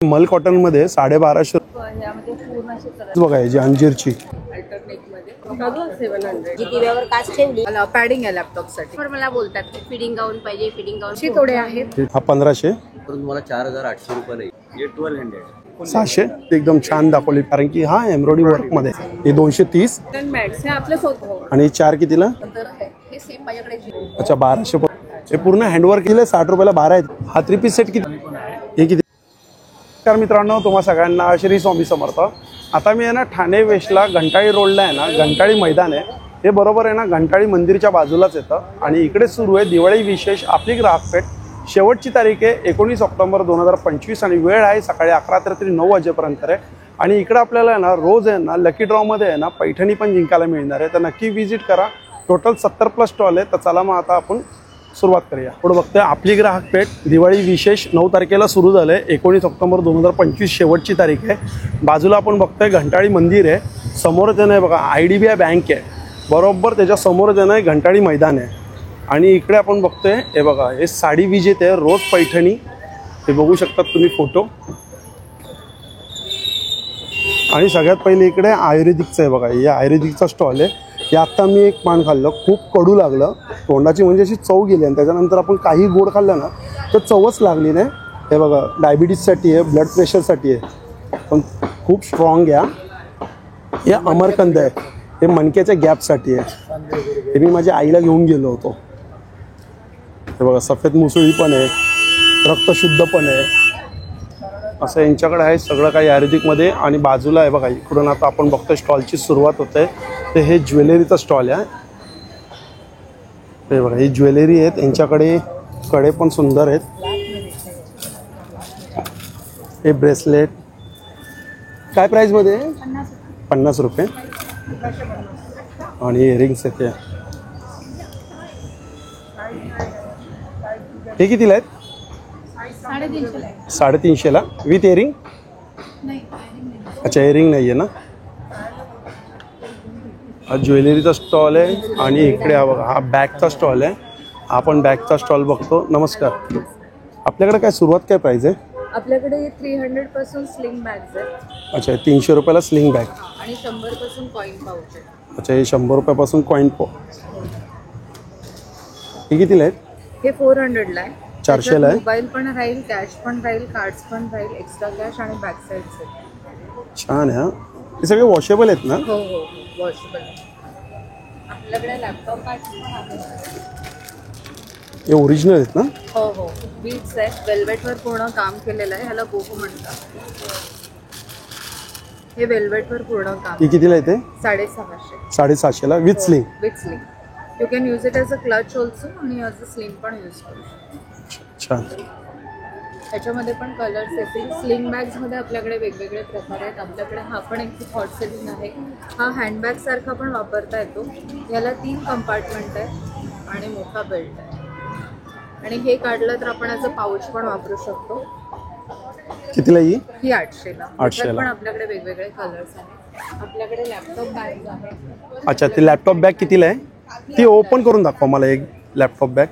मल कॉटन मध्ये 1250 बघा याची अंजीरची दिव्यावर काच ठेवली. पॅडिंग आहे लॅपटॉप साठी. मला बोलतात फिडिंग गाऊन पाहिजे, फिडिंग गाऊन थोडे आहेत. हा 1500 तुम्हाला 4800 रुपये. हे 1200 600 एकदम छान दाखवली कारण की हा एम्ब्रॉयडरी वर्क मध्ये. हे 230 आणि 4 कितीला? हे सेम माझ्याकडे. अच्छा 1200. हे पूर्ण हँडवर्क केलं 60 रुपयाला 12 आहेत. हा 3 पीस सेट किती? हे किती? तर मित्रांनो तुम्हा सगळ्यांना श्री स्वामी समर्थ. आता मी आहे ना ठाणे वेस्टला घंटाळी रोडला आहे ना घंटाळी मैदान आहे. हे बरोबर आहे ना घंटाळी मंदिरच्या बाजूलाच येतं आणि इकडे सुरू आहे दिवाळी विशेष आपली ग्राहकपेठ. शेवटची तारीख आहे 19 ऑक्टोबर 2025 आणि वेळ आहे सकाळी 11 ते रात्री 9 वाजेपर्यंत आहे. आणि इकडे आपल्याला आहे ना रोज आहे ना लकी ड्रॉमध्ये आहे ना पैठणी पण जिंकायला मिळणार आहे. तर नक्की विजिट करा. टोटल 70+ स्टॉल आहे. तर चला मग आता आपण सुरुवात करूया. पुढे बघतोय आपली ग्राहकपेठ दिवाळी विशेष 9 तारखेला सुरू झालं आहे. 19 ऑक्टोबर 2025 शेवटची तारीख आहे. बाजूला आपण बघतोय घंटाळी मंदिर आहे. समोरच आहे बघा IDBI बँक आहे. बरोबर त्याच्या समोरच आहे घंटाळी मैदान आहे. आणि इकडे आपण बघतोय हे बघा हे साडी विजेते आहे रोज पैठणी. हे बघू शकतात तुम्ही फोटो. आणि सगळ्यात पहिले इकडे आयुर्वेदिकचं आहे बघा. हे आयुर्वेदिकचा स्टॉल आहे. हे आत्ता मी एक पान खाल्लं खूप कडू लागलं. तोंडाची म्हणजे अशी चव गेली आणि त्याच्यानंतर आपण काही गोड खाल्लं ना तर चवच लागली नाही. हे बघा डायबिटीजसाठी आहे, ब्लड प्रेशरसाठी आहे, पण खूप स्ट्रॉंग आहे. हे अमरकंद आहे. हे मणक्याच्या गॅपसाठी आहे. हे मी माझ्या आईला घेऊन गेलो होतो. हे बघा सफेद मुसळी पण आहे, रक्तशुद्ध पण आहे. असं यांच्याकडे आहे सगळं काही आयुर्वेदिकमध्ये. आणि बाजूला आहे बघा इकडून आता आपण बघतोय स्टॉलची सुरुवात होते. तर हे ज्वेलरीचा स्टॉल आहे. हे बघा ही ज्वेलरी आहेत यांच्याकडे. कडे पण सुंदर आहेत. हे ब्रेसलेट काय प्राईजमध्ये? 50 रुपये. आणि इयरिंग्स आहेत हे कितीला आहेत? 350ला विथ इयरिंग. अच्छा इयरिंग नाही आहे ना. हा ज्वेलरीचा स्टॉल आहे. आणि इकडे हा बघा हा बॅगचा स्टॉल आहे. हा पण बॅगचा स्टॉल बघतो. नमस्कार. आपल्याकडे काय सुरुवात काय प्राईस आहे? आपल्याकडे 300 पासून स्लिंग बॅग्स आहेत. अच्छा 300 रुपयाला स्लिंग बॅग. आणि 100 पासून कॉइन पाऊच आहे. अच्छा हे 100 रुपयापासून कॉइन हे कितीला आहेत? हे 400ला आहे. 400ला आहे. मोबाईल पण राहील, कॅश पण राहील, कार्ड्स पण राहील, एक्स्ट्रा कॅश आणि बॅक साईड्स आहेत. छान आहे. हे सगळे वॉशेबल आहेत ना? हो हो वॉशेबल. आपल्याकडे लॅपटॉप कार्ड्स पण आहेत. हे ओरिजिनल आहेत ना? हो हो बीट्स आहेत. वेल्वेटवर पूर्ण काम केलेलं आहे. ह्याला बोहो म्हणतात. हे वेल्वेटवर पूर्ण काम. हे कितीला येते? 650. 750ला with sling. With sling. You can use it as a clutch also आणि ॲज अ स्लिंग पण यूज करू शकतो. छान. त्याच्यामध्ये पण कलर्स येतील. स्लिंग बॅग्समध्ये आपल्याकडे वेगवेगळे प्रकार आहेत. आपल्याकडे हा पण एक खूप हॉट सेलिंग आहे. हा हँडबॅग सारखा पण वापरता येतो. याला 3 कंपार्टमेंट आहे आणि मोठा बेल्ट आहे. आणि हे काढलं तर आपण ॲज अ पाऊच पण वापरू शकतो. कितीला ही? ही 800ला. 800ला. पण आपल्याकडे वेगवेगळे कलर्स आहेत. आपल्याकडे लॅपटॉप बॅग आहे. अच्छा ती लॅपटॉप बॅग कितीला आहे? ती ओपन करून दाखवा मला एक लॅपटॉप बॅग.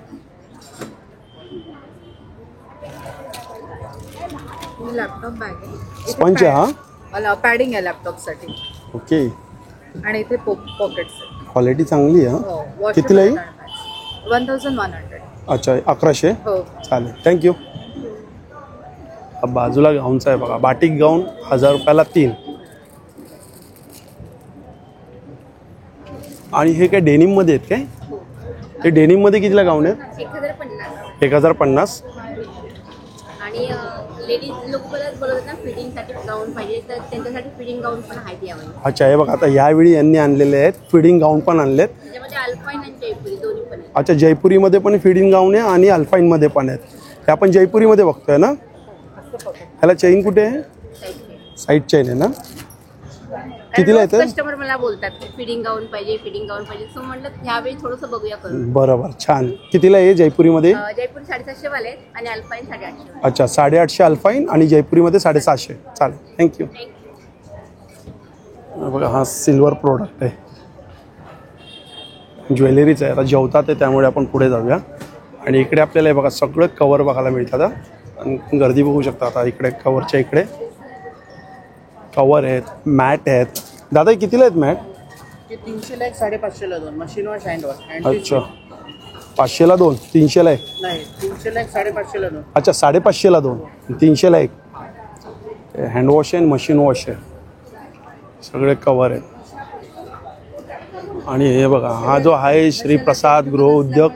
लॅपटॉप बॅग आहे. स्पंज आहे हा? पॅडिंग आहे लॅपटॉपसाठी. ओके. आणि इथे पॉकेट्स आहेत. क्वालिटी चांगली आहे. कितीला आहे? 1100. अच्छा 1100. हो चालेल थँक्यू. बाजूला गाऊनचा आहे बघा. बाटिक गाऊन 1000 रुपयाला 3. आणि हे काय डेनिममध्ये आहेत काय? हे डेनिममध्ये कितीला गाऊन आहेत? 1050. 1050. आणि लेडीज लोक बोलत ना फिटिंगसाठी गाऊन पाहिजे तर त्यांच्यासाठी फिटिंग गाऊन पण आहेत यामध्ये. अच्छा हे बघा आता यावेळी यांनी आणलेले आहेत फिडिंग गाऊन पण आणलेत. त्याच्यामध्ये अल्पाईन आणि जयपुरी दोन्ही पण आहेत. अच्छा जयपुरीमध्ये पण फिडिंग गाऊन आहे आणि अल्पाईनमध्ये पण आहेत. हे आपण जयपुरीमध्ये बघतोय ना. ह्याला चेन कुठे आहे? साईड चेन आहे ना. कितीला येतं? कस्टमर मला बोलतात फिडिंग गाऊन पाहिजे, फिडिंग गाऊन पाहिजे. सो म्हटलं ह्यावेळी थोडंसं बघूया करून. बरोबर छान. कितीला आहे जयपुरीमध्ये? जयपुरी 750 वाले आहेत आणि अल्पाईन 850. अच्छा 850 अल्पाईन आणि जयपुरीमध्ये 750. चालेल थँक्यू. बघा हा सिल्वर प्रोडक्ट आहे. ज्वेलरीचं आहे. आता जेवतात आहे त्यामुळे आपण पुढे जाऊया. आणि इकडे आपल्याला हे बघा सगळं कवर बघायला मिळतात. आणि गर्दी बघू शकता आता इकडे कवरच्या इकडे कवर आहेत, मॅट आहेत. दादा हे कितीला आहेत मॅट? 300ला एक 550ला 2 मशीन वॉश हँड वॉश. अच्छा 500ला 2 300ला 1. नाही 300ला एक 550ला 2. अच्छा 550ला 2 300ला 1. हँडवॉश आहे, मशीन वॉश आहे, सगळे कवर आहेत. आणि हे बघा हा जो आहे श्री प्रसाद गृह उद्योग,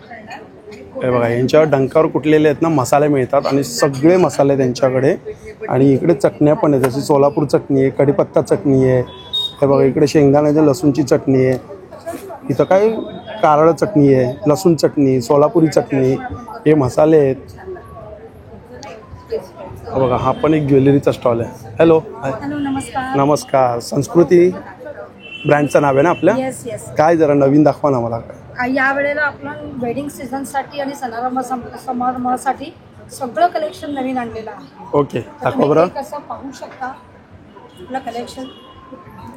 हे बघा यांच्यावर डंकावर कुटलेले आहेत ना मसाले मिळतात आणि सगळे मसाले त्यांच्याकडे. आणि इकडे चटण्या पण आहेत, जशी सोलापूर चटणी आहे, कढीपत्ता चटणी आहे, हे बघा इकडे शेंगदाण्याच्या लसूणची चटणी आहे, इथं काय कारळ चटणी आहे, लसूण चटणी, सोलापुरी चटणी, हे मसाले आहेत. बघा हा पण एक ज्वेलरीचा स्टॉल आहे. हॅलो हॅलो नमस्कार. नमस्कार. संस्कृती ब्रँडचं नाव आहे ना आपल्या? Yes yes. काय जरा नवीन दाखवा ना मला. या वेळेला आपण वेडिंग सीझनसाठी आणि समारंभासाठी सगळं कलेक्शन नवीन आणलेलं आहे. ओके दाखवा बरं. कसं पाहू शकता आपलं कलेक्शन.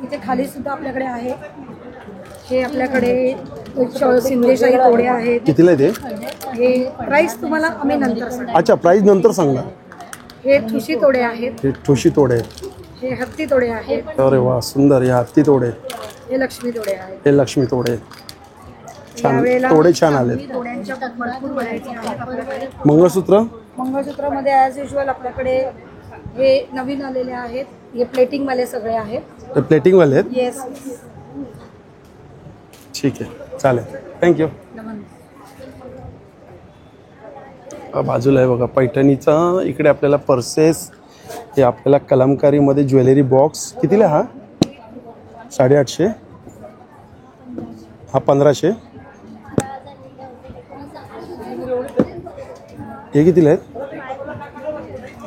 इथे खाली सुद्धा आपल्याकडे आहे. हे आपल्याकडे सिंधेशाही तोडे आहेत. कितीला आहे ते? हे प्राइस तुम्हाला आम्ही नंतर सांगू. अच्छा प्राईस नंतर सांगणार. हे ठुशी तोडे आहेत. हे ठोशी तोडे आहेत. हे हत्ती तोडे आहेत. अरे वा सुंदर. हे हत्ती तोडे, हे लक्ष्मी तोडे आहेत. हे लक्ष्मी तोडे. छान यावेळेला तोडे छान आले. तोड्यांच्या भरपूर व्हरायटी आहेत आपल्याकडे. मंगळसूत्र मंगळसूत्रामध्ये ॲज युजल आपल्याकडे हे नवीन आलेले आहेत. हे प्लेटिंगवाले सगळे आहेत. ते प्लेटिंगवाले आहेत. येस. ठीक आहे चालेल थँक्यू. बाजूला आहे बघा पैठणीचा. इकडे आपल्याला पर्सेस, हे आपल्याला कलमकारीमध्ये ज्वेलरी बॉक्स. कितीला हा? 850. हा 1500. हे कितीला आहेत?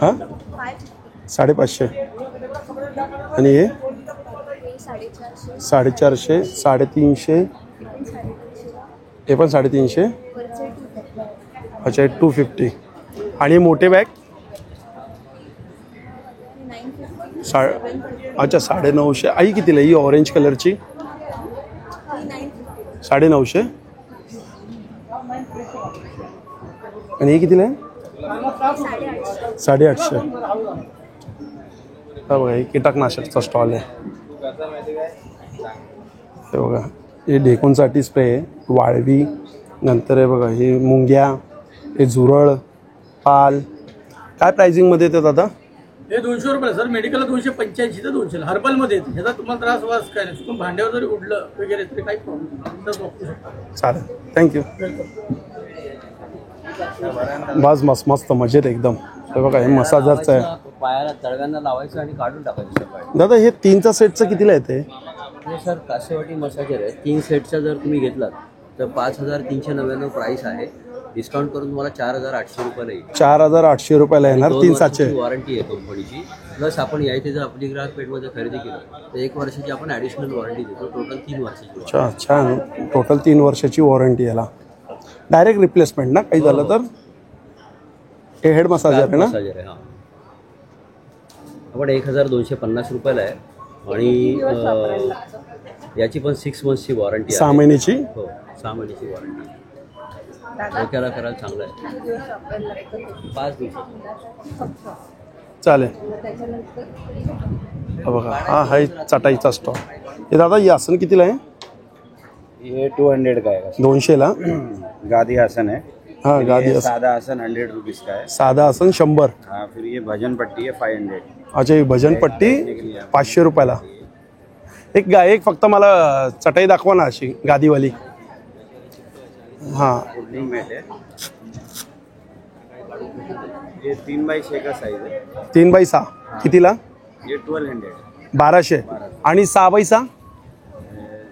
हां 550. आणि हे 450, 350. हे पण 350. अच्छा 250. आणि मोठे बॅग अच्छा 950. आई कितीला ही ऑरेंज कलरची? 950. आणि हे कितीला आहे? 850. हा बघा हे कीटकनाशकचा स्टॉल आहे. हे बघा हे ढेकूनसाठी स्प्रे आहे, वाळवी. नंतर हे बघा हे मुंग्या, हे झुरळ, पाल. काय प्राइसिंगमध्ये येतात आता? हे 200 रुपये सर. मेडिकलला 285 ते 200. हर्बलमध्ये येते. ह्याचा तुम्हाला त्रास वास काय नाही. चुकून भांड्यावर जरी उडलं वगैरे तरी काही प्रॉब्लेम नाही. चालेल थँक्यू. बस मस्त मस्त मजेत एकदम. हे बघा हे मसाजरचं आहे. पायाला तळव्यांना लावायचं आणि काढून टाकायचं सकाळी. दादा हे 3चा सेटचं कितीला येते? हे सर कासेवाटी मसाजर आहे. 3 सेटचा जर तुम्ही घेतलात तर 5399 प्राइस आहे. डिस्काउंट करून तुम्हाला 4800 रुपयाला येईल. 4800 रुपयाला येणार 3 साचे. वॉरंटी आहे कंपनीची. प्लस आपण यायचे जर आपली ग्राहक पेठमध्ये खरेदी केलं तर 1 वर्षाची आपण ॲडिशनल वॉरंटी देतो. टोटल 3 वर्षाची. अच्छा छान. टोटल 3 वर्षाची वॉरंटी याला. डायरेक्ट रिप्लेसमेंट ना काही झालं तर? हे हेड मसाजर आहे ना? मसाजर आहे. हां आपण 1250 रुपयाला आहे. आणि याची पण 6 मंथ्सची वॉरंटी आहे. 6 महिन्याची. हो 6 महिन्याची वॉरंटी. डोक्याला करायला चांगलं आहे. 5 दिवस चालेल. हा बघा हा आहे चटाईचा स्टॉल. हे दादा हे आसन कितीला आहे? ये 200 का है. 200ला. गादी आसन है. हाँ गादी आसन. सादा आसन 100 रुपीज का है. साधा आसन 100. हाँ फिर ये भजन पट्टी है 500. अच्छा ही भजन पट्टी 500 रुपयाला. एक फक्त मला चटाई दाखवा ना अशी गादीवाली. हाँ फुडलिंग मैट है. ये 3x6 का साइज है. 3x6 कितीला? ये 1200. 1200. आणि 6x6?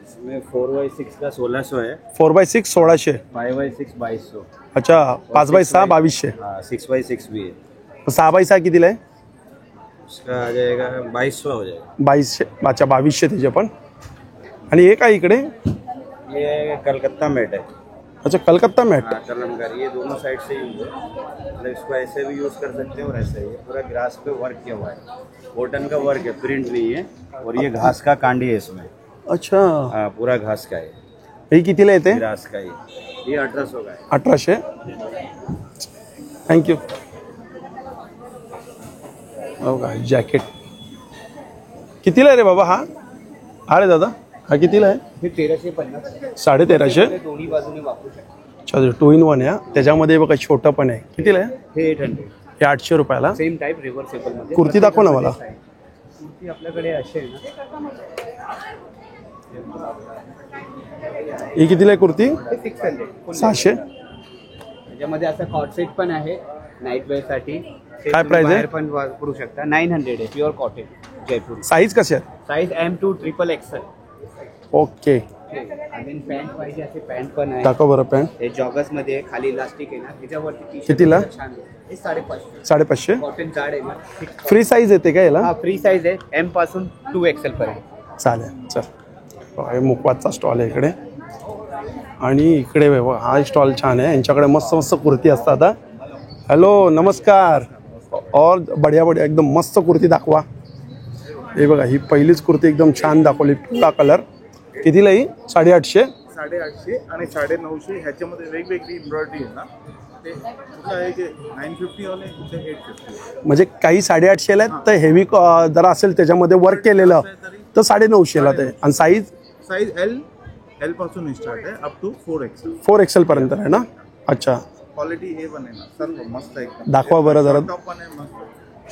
इसमें 4x6 का 1600 है. 4x6 1600. 5x6 2200. अच्छा 5x6 2200. हाँ 6x6 भी है. 6x6 कितीला आहे? उसका आ जाएगा 2200 हो जाएगा. 2200. अच्छा 2200 त्याचे पण. आणि हे काय इकडे? ये कलकत्ता मैट है. अच्छा कलकत्ता मैट. हाँ कलमकारी. ये दोनों साइड से यूज है. मतलब इसको ऐसे भी यूज कर सकते हैं और ऐसे ही. पूरा ग्रास पे वर्क किया हुआ है. कॉटन का वर्क है, प्रिंट नहीं है. और ये घास का कांडी है इसमें. अच्छा हाँ पूरा घास का है. हे कितीला येते? ग्रास का ये 1800 का है. 1800. थँक्यू. हो का जॅकेट कितीला आहे रे बाबा हा? हा रे दादा हा कितीला आहे? हे 1350 1350. दोन्ही बाजूने वापरू शकता. अच्छा 2 in 1 आहे. त्याच्यामध्ये बघा छोटं पण आहे. कितीला आहे? हे 800 हे 800 रुपयाला. सेम टाईप रिव्हर्सेबल मध्ये. कुर्ती दाखव ना मला. कुर्ती आपल्याकडे अशी आहे ना, ही कितीला आहे कुर्ती? हे 600 600. त्याच्यामध्ये असं कॉट सेट पण आहे नाईट वेअर साठी. काय price आहे? बाहेर पण वापरू शकता. 900 आहे प्युअर कॉटन जयपूर. साईज कशी आहे? Size M2 XXL. ओके आणि पॅन्ट पाहिजे असे पॅन्ट पण आहे. दाखव बरं पॅन्ट. हे जॉगर्स मध्ये आहे, खाली इलास्टिक आहे ना, त्याच्यावरती टी-शर्ट कितीला? छान आहे. हे 550. 550. कॉटन जाड आहे ना. फ्री साईज येते का याला? हा फ्री साईज आहे. M पासून 2XL पर्यंत. चालेल चल. हे मुकवादचा स्टॉल आहे इकडे आणि इकडे बघा हा स्टॉल छान आहे. यांच्याकडे मस्त मस्त कुर्ती असतात. हॅलो नमस्कार. और बढिया बढिया एकदम मस्त कुर्ती दाखवा. हे बघा ही पहिलीच कुर्ती एकदम छान दाखवली. पिवळा कलर. कितीला ही? 850. 850 आणि 950 ह्याच्यामध्ये वेगवेगळी एम्ब्रॉयडरी आहे ना, ते कुठलं आहे की 950 वाले, कुठले 850. म्हणजे काही 850ला आहेत तर हेवी जरा असेल त्याच्यामध्ये वर्क केलेलं तर 950ला ते. आणि साईज एल पासून स्टार्ट आहे अप टू 4XL. 4XL पर्यंत आहे ना. अच्छा क्वालिटी हे पण आहे ना सर्व मस्त आहे एकदम. दाखवा बरं जरा. टॉप पण आहे मस्त.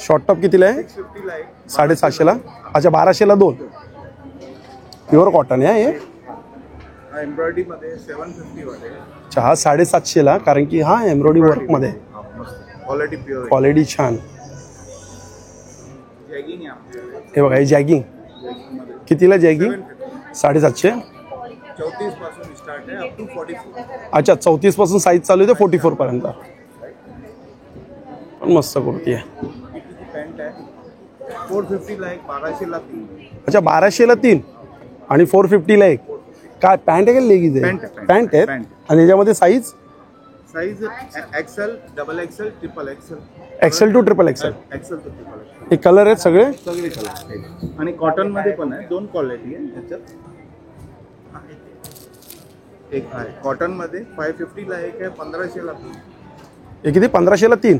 शॉर्ट टॉप कितीला आहे? 650 ला आहे. 750ला. अच्छा 1200ला 2. प्युअर कॉटन आहे हे. हा एम्ब्रॉयडरी मध्ये 750 वाले. अच्छा हा 750ला कारण की हा एम्ब्रॉयडरी वर्कमध्ये. हा, मस्त क्वालिटी प्युअर आहे. क्वालिटी छान. जॅगिंग आहे आपल्याकडे. हे बघा हे जॅगिंग जॅगिंग मध्ये कितीला? जॅगिंग 750. 34 पासून स्टार्ट आहे अप टू 44. अच्छा 34 पासून साईज चालू आहे ते 44 पर्यंत. पण मस्त कुर्ती आहे. कितीची पॅन्ट आहे? 450 ला एक, 1200 ला 3. अच्छा 1200ला 3 आणि 450ला 1. काय पॅन्ट आहे का लेगीज आहे? पॅन्ट आहे, पॅन्ट आहेत. पॅन्ट. आणि याच्यामध्ये size size XL, XXL, XXL. XL to XXL. XL to XXL. हे कलर आहेत सगळे. सगळे कलर आहेत. आणि कॉटन मध्ये पण आहे. 2 क्वालिटी आहे त्याच्यात. एक आहे कॉटन मध्ये 550 ला एक आहे, 1500 ला 3. हे किती? 1500ला 3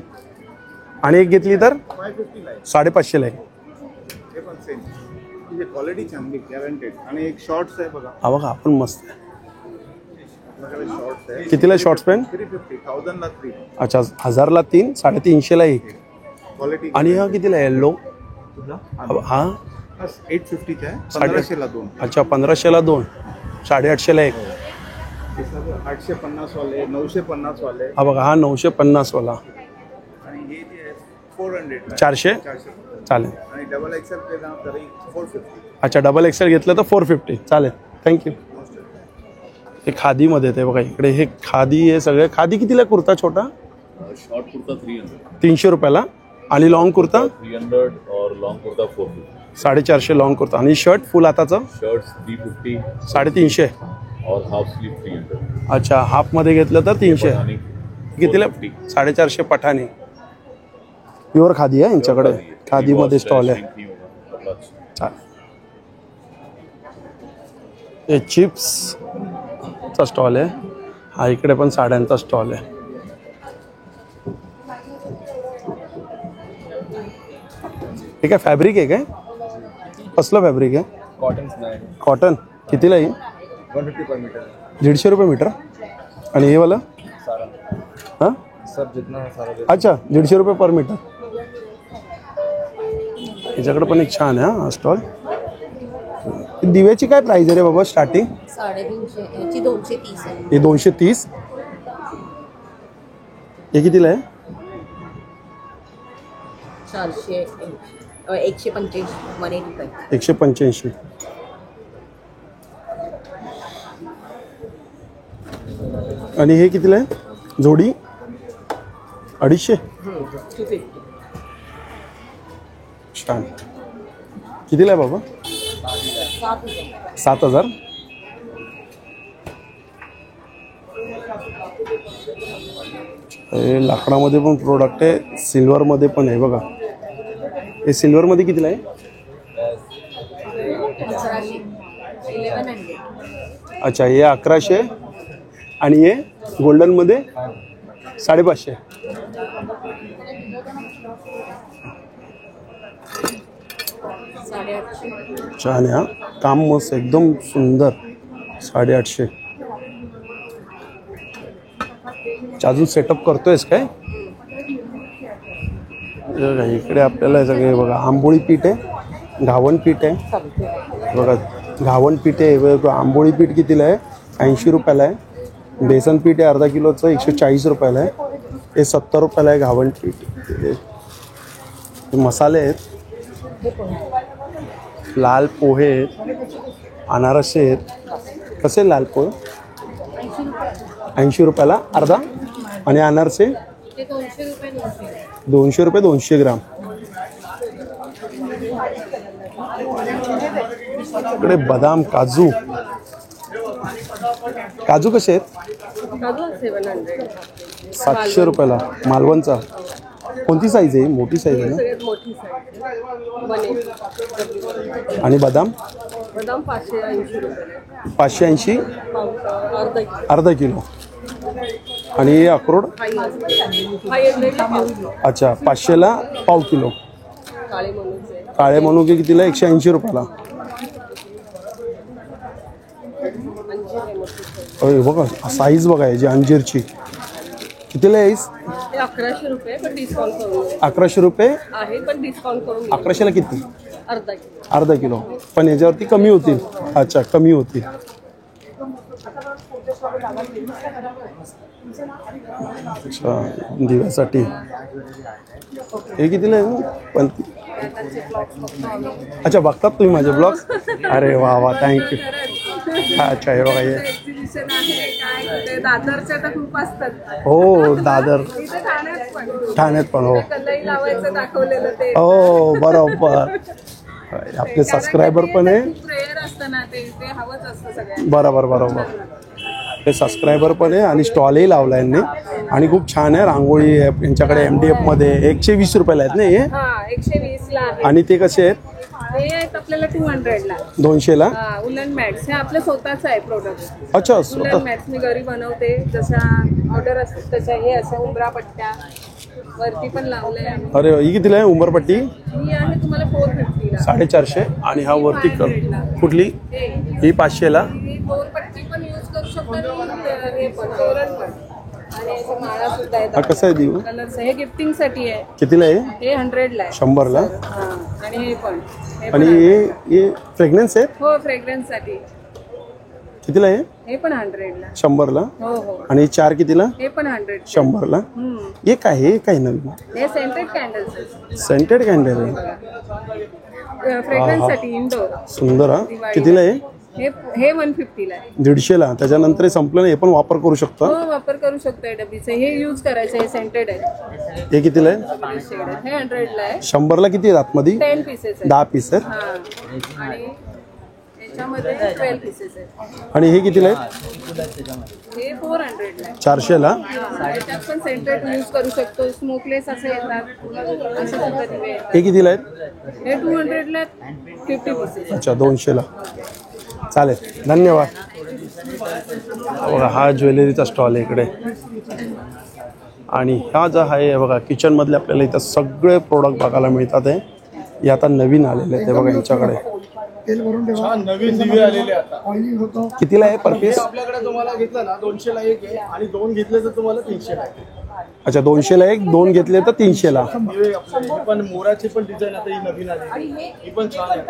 आणि एक घेतली तर 550 ला एक. 550ला 1. हे पण सेम. म्हणजे क्वालिटी चांगली गॅरंटेड. आणि एक शॉर्ट्स आहे बघा. हा बघा आपण मस्त आहे. आपल्याकडे शॉर्ट्स आहे. कितीला शॉर्ट्स पॅन्ट? 350, 1000 ला 3. अच्छा 1000ला 3, 350ला 1. क्वालिटी. आणि हा कितीला येल्लो? हा 850 चा आहे, 1500 ला 2. अच्छा 1500ला 2, 850ला 1. 850 वाले, 950 वाले. हा बघा हा 950 वाला. आणि हे जे आहे 400 ला. 400. 400. चालेल. आणि डबल एक्सेल पे जाऊ तरी 450. अच्छा डबल XL घेतलं तर 450. चालेल थँक्यू. हे खादीमध्ये येते बघा इकडे. हे खादी हे सगळे. खादी कितीला कुर्ता छोटा? शॉर्ट कुर्ता 300. 300 रुपयाला. आणि लॉंग कुर्ता 300 और लॉन्ग कुर्ता 450. 450 लॉंग कुर्ता. आणि शर्ट फुल हाताचं शर्ट्स 350 350. और हाफ स्लीव 300. अच्छा हाफमध्ये घेतलं तर 300. आणि कितीला? 450 पठाणी. प्युअर खादी आहे यांच्याकडे. खादीमध्ये स्टॉल आहे. चालेल. हे चिप्सचा स्टॉल आहे. हा इकडे पण साड्यांचा स्टॉल आहे. हे काय फॅब्रिक आहे काय? कसलं फॅब्रिक आहे? कॉटन. कितीला आहे? 150 पर मीटर. 150 रुपये मीटर. आणि हे वाला? हां सब जितना सारा. अच्छा 150 रुपये पर मीटर. याच्याकडे पण एक छान आहे हा स्टॉल. दिव्याची काय प्राइस आहे रे बाबा स्टार्टिंग? 350. याची 230 आहे. हे 230. हे कितीला आहे? 400. 185. 185. 185. आणि हे कितीला आहे जोडी? 250. 250. छान. कितीला आहे बाबा? 7000. हे लाकडामध्ये पण प्रोडक्ट आहे. सिल्वरमध्ये पण आहे बघा. हे सिल्वरमध्ये कितीला आहे? 1100. अच्छा हे 1100 आणि हे गोल्डनमध्ये 550. 850. छान आहे हा, काम मस्त एकदम सुंदर. 850. अजून सेटअप करतोयस काय? हे बघा, इकडे आपल्याला सगळे बघा आंबोळी पीठ आहे, घावण पीठ आहे बघा. घावण पीठ आहे बघा. आंबोळी पीठ कितीला आहे? 80 रुपयाला आहे. बेसन पीठ आहे अर्धा किलोचं 140 रुपयाला आहे. हे 70 रुपयाला आहे घावण पीठ. हे मसाले आहेत, लाल पोहे आहेत, अनारसे आहेत. कसे लाल पोहे? 80 रुपयाला अर्धा. आणि अनारसे ते 200 रुपये 200 रुपये 200 ग्राम. इकडे बदाम, काजू. काजू कसे आहेत? काजू 700. 700 रुपयाला. मालवणचा. कोणती साईज आहे? मोठी साईज आहे ना. सगळ्यात मोठी साईज बनेल. आणि बदाम बदाम 580 रुपये. 580 अर्धा किलो. अर्धा किलो. आणि अक्रोड हाय 100ला पाव किलो. अच्छा 500ला पाव किलो. काळे मनुके. काळे मनुके कितीला? 180 रुपयाला. अरे बघा साईज बघा याची अंजीरची. कितीला आहे? ते 1100 रुपये पण डिस्काउंट करून 1100 रुपये आहे, पण डिस्काउंट करून 1100ला किती? अर्धा किलो. अर्धा किलो. पण याच्यावरती कमी होतील. अच्छा कमी होतील. अच्छा दिव्यासाठी हे कितीला आहे? पण अच्छा बघतात तुम्ही माझे ब्लॉग? अरे वा वा थँक्यू. अच्छा हे बघा हे. एक्झिबिशन आहे काय ते दादरच्या तर खूप असतात. हो दादर इथे ठाण्यात पण. ठाण्यात पण. हो कलई लावायचं दाखवलेलं ते. हो बरोबर. आपले सबस्क्रायबर पण आहे. प्रेयर असतं ना ते हवंच असतं सगळ्यांना. बरोबर बरोबर. ते सबस्क्रायबर पण आहे आणि स्टॉलही लावला यांनी. आणि खूप छान आहे. रांगोळी आहे यांच्याकडे. MDF मध्ये 120 रुपयाला आहेत ना हे. हा 120 ला आहे. आणि ते कसे आहेत? हे आहेत आपल्याला 200 ला. 200ला. उलन मॅट्स हे आपलं स्वतःच आहे प्रोडक्ट. अच्छा उलन स्वतः. मॅट्स मी घरी बनवते. जशा ऑर्डर असतात तशा हे असं उंबरा पट्ट्या वरती पण लावलंय. अरे ही कितीला आहे उंबरपट्टी? ही आहे तुम्हाला 450 ला. 450. आणि हा वरती कुठली? ही 500ला. ही 2 पट्टी पण यूज करू शकतो आणि हे पण तोरण पण. आणि असं माळा सुद्धा हा येतात. कसा आहे देऊ? कलर्स हे गिफ्टिंग साठी आहे. कितीला आहे? हे 100 ला आहे. 100ला. हा. आणि हे पण आणि हे फ्रेग्रन्स आहेत? हो फ्रेग्रन्स साठी. कितीला आहे? हे पण 100 ला. 100ला. हो हो. आणि 4 कितीला? हे पण 100. 100ला. हे काय? हे काय नवीन? हे सेंटेड कॅन्डल्स. सेंटेड कॅन्डल आहे. फ्रेग्रन्स साठी इंडोर. सुंदर. हा कितीला आहे? हे 150 ला आहे. 150ला. त्याच्यानंतर हे संपलं ना. हे पण वापर करू शकता. हो वापर करू शकतो डबीचं. हे यूज करायचं. हे सेंटेड आहे. हे कितीला आहे? हे 100 ला आहे. 100ला किती आहेत आतमध्ये? 10 पीसेस आहे. 10 पीस आहेत. हा. आणि याच्यामध्ये 12 पीसेस आहेत. आणि हे कितीला आहेत? हे 400 ला आहे. 400ला. त्याच्यात पण सेंटेड यूज करू शकतो. स्मोकलेस असे येतात. असे सुद्धा दिवे आहेत. हे कितीला आहेत? हे 200 ला 50 पीसेस. अच्छा 200ला. चालेल धन्यवाद. बघा हा ज्वेलरीचा स्टॉल आहे इकडे. आणि हा जो आहे बघा किचनमधले आपल्याला इथं सगळे प्रोडक्ट बघायला मिळतात आहे. हे आता नवीन आलेले आहेत. ते बघा यांच्याकडे नवीन दिवे आलेले आता. कितीला आहे पर पीस? आपल्याकडे तुम्हाला घेतलं ना 200 ला एक आहे आणि 2 घेतले तर तुम्हाला 300 ला आहे. अच्छा 200ला एक. 2 घेतले तर 300ला. दिवे आपले पण मोराची पण डिझाईन आता ही नवीन आली. ही पण छान आहे.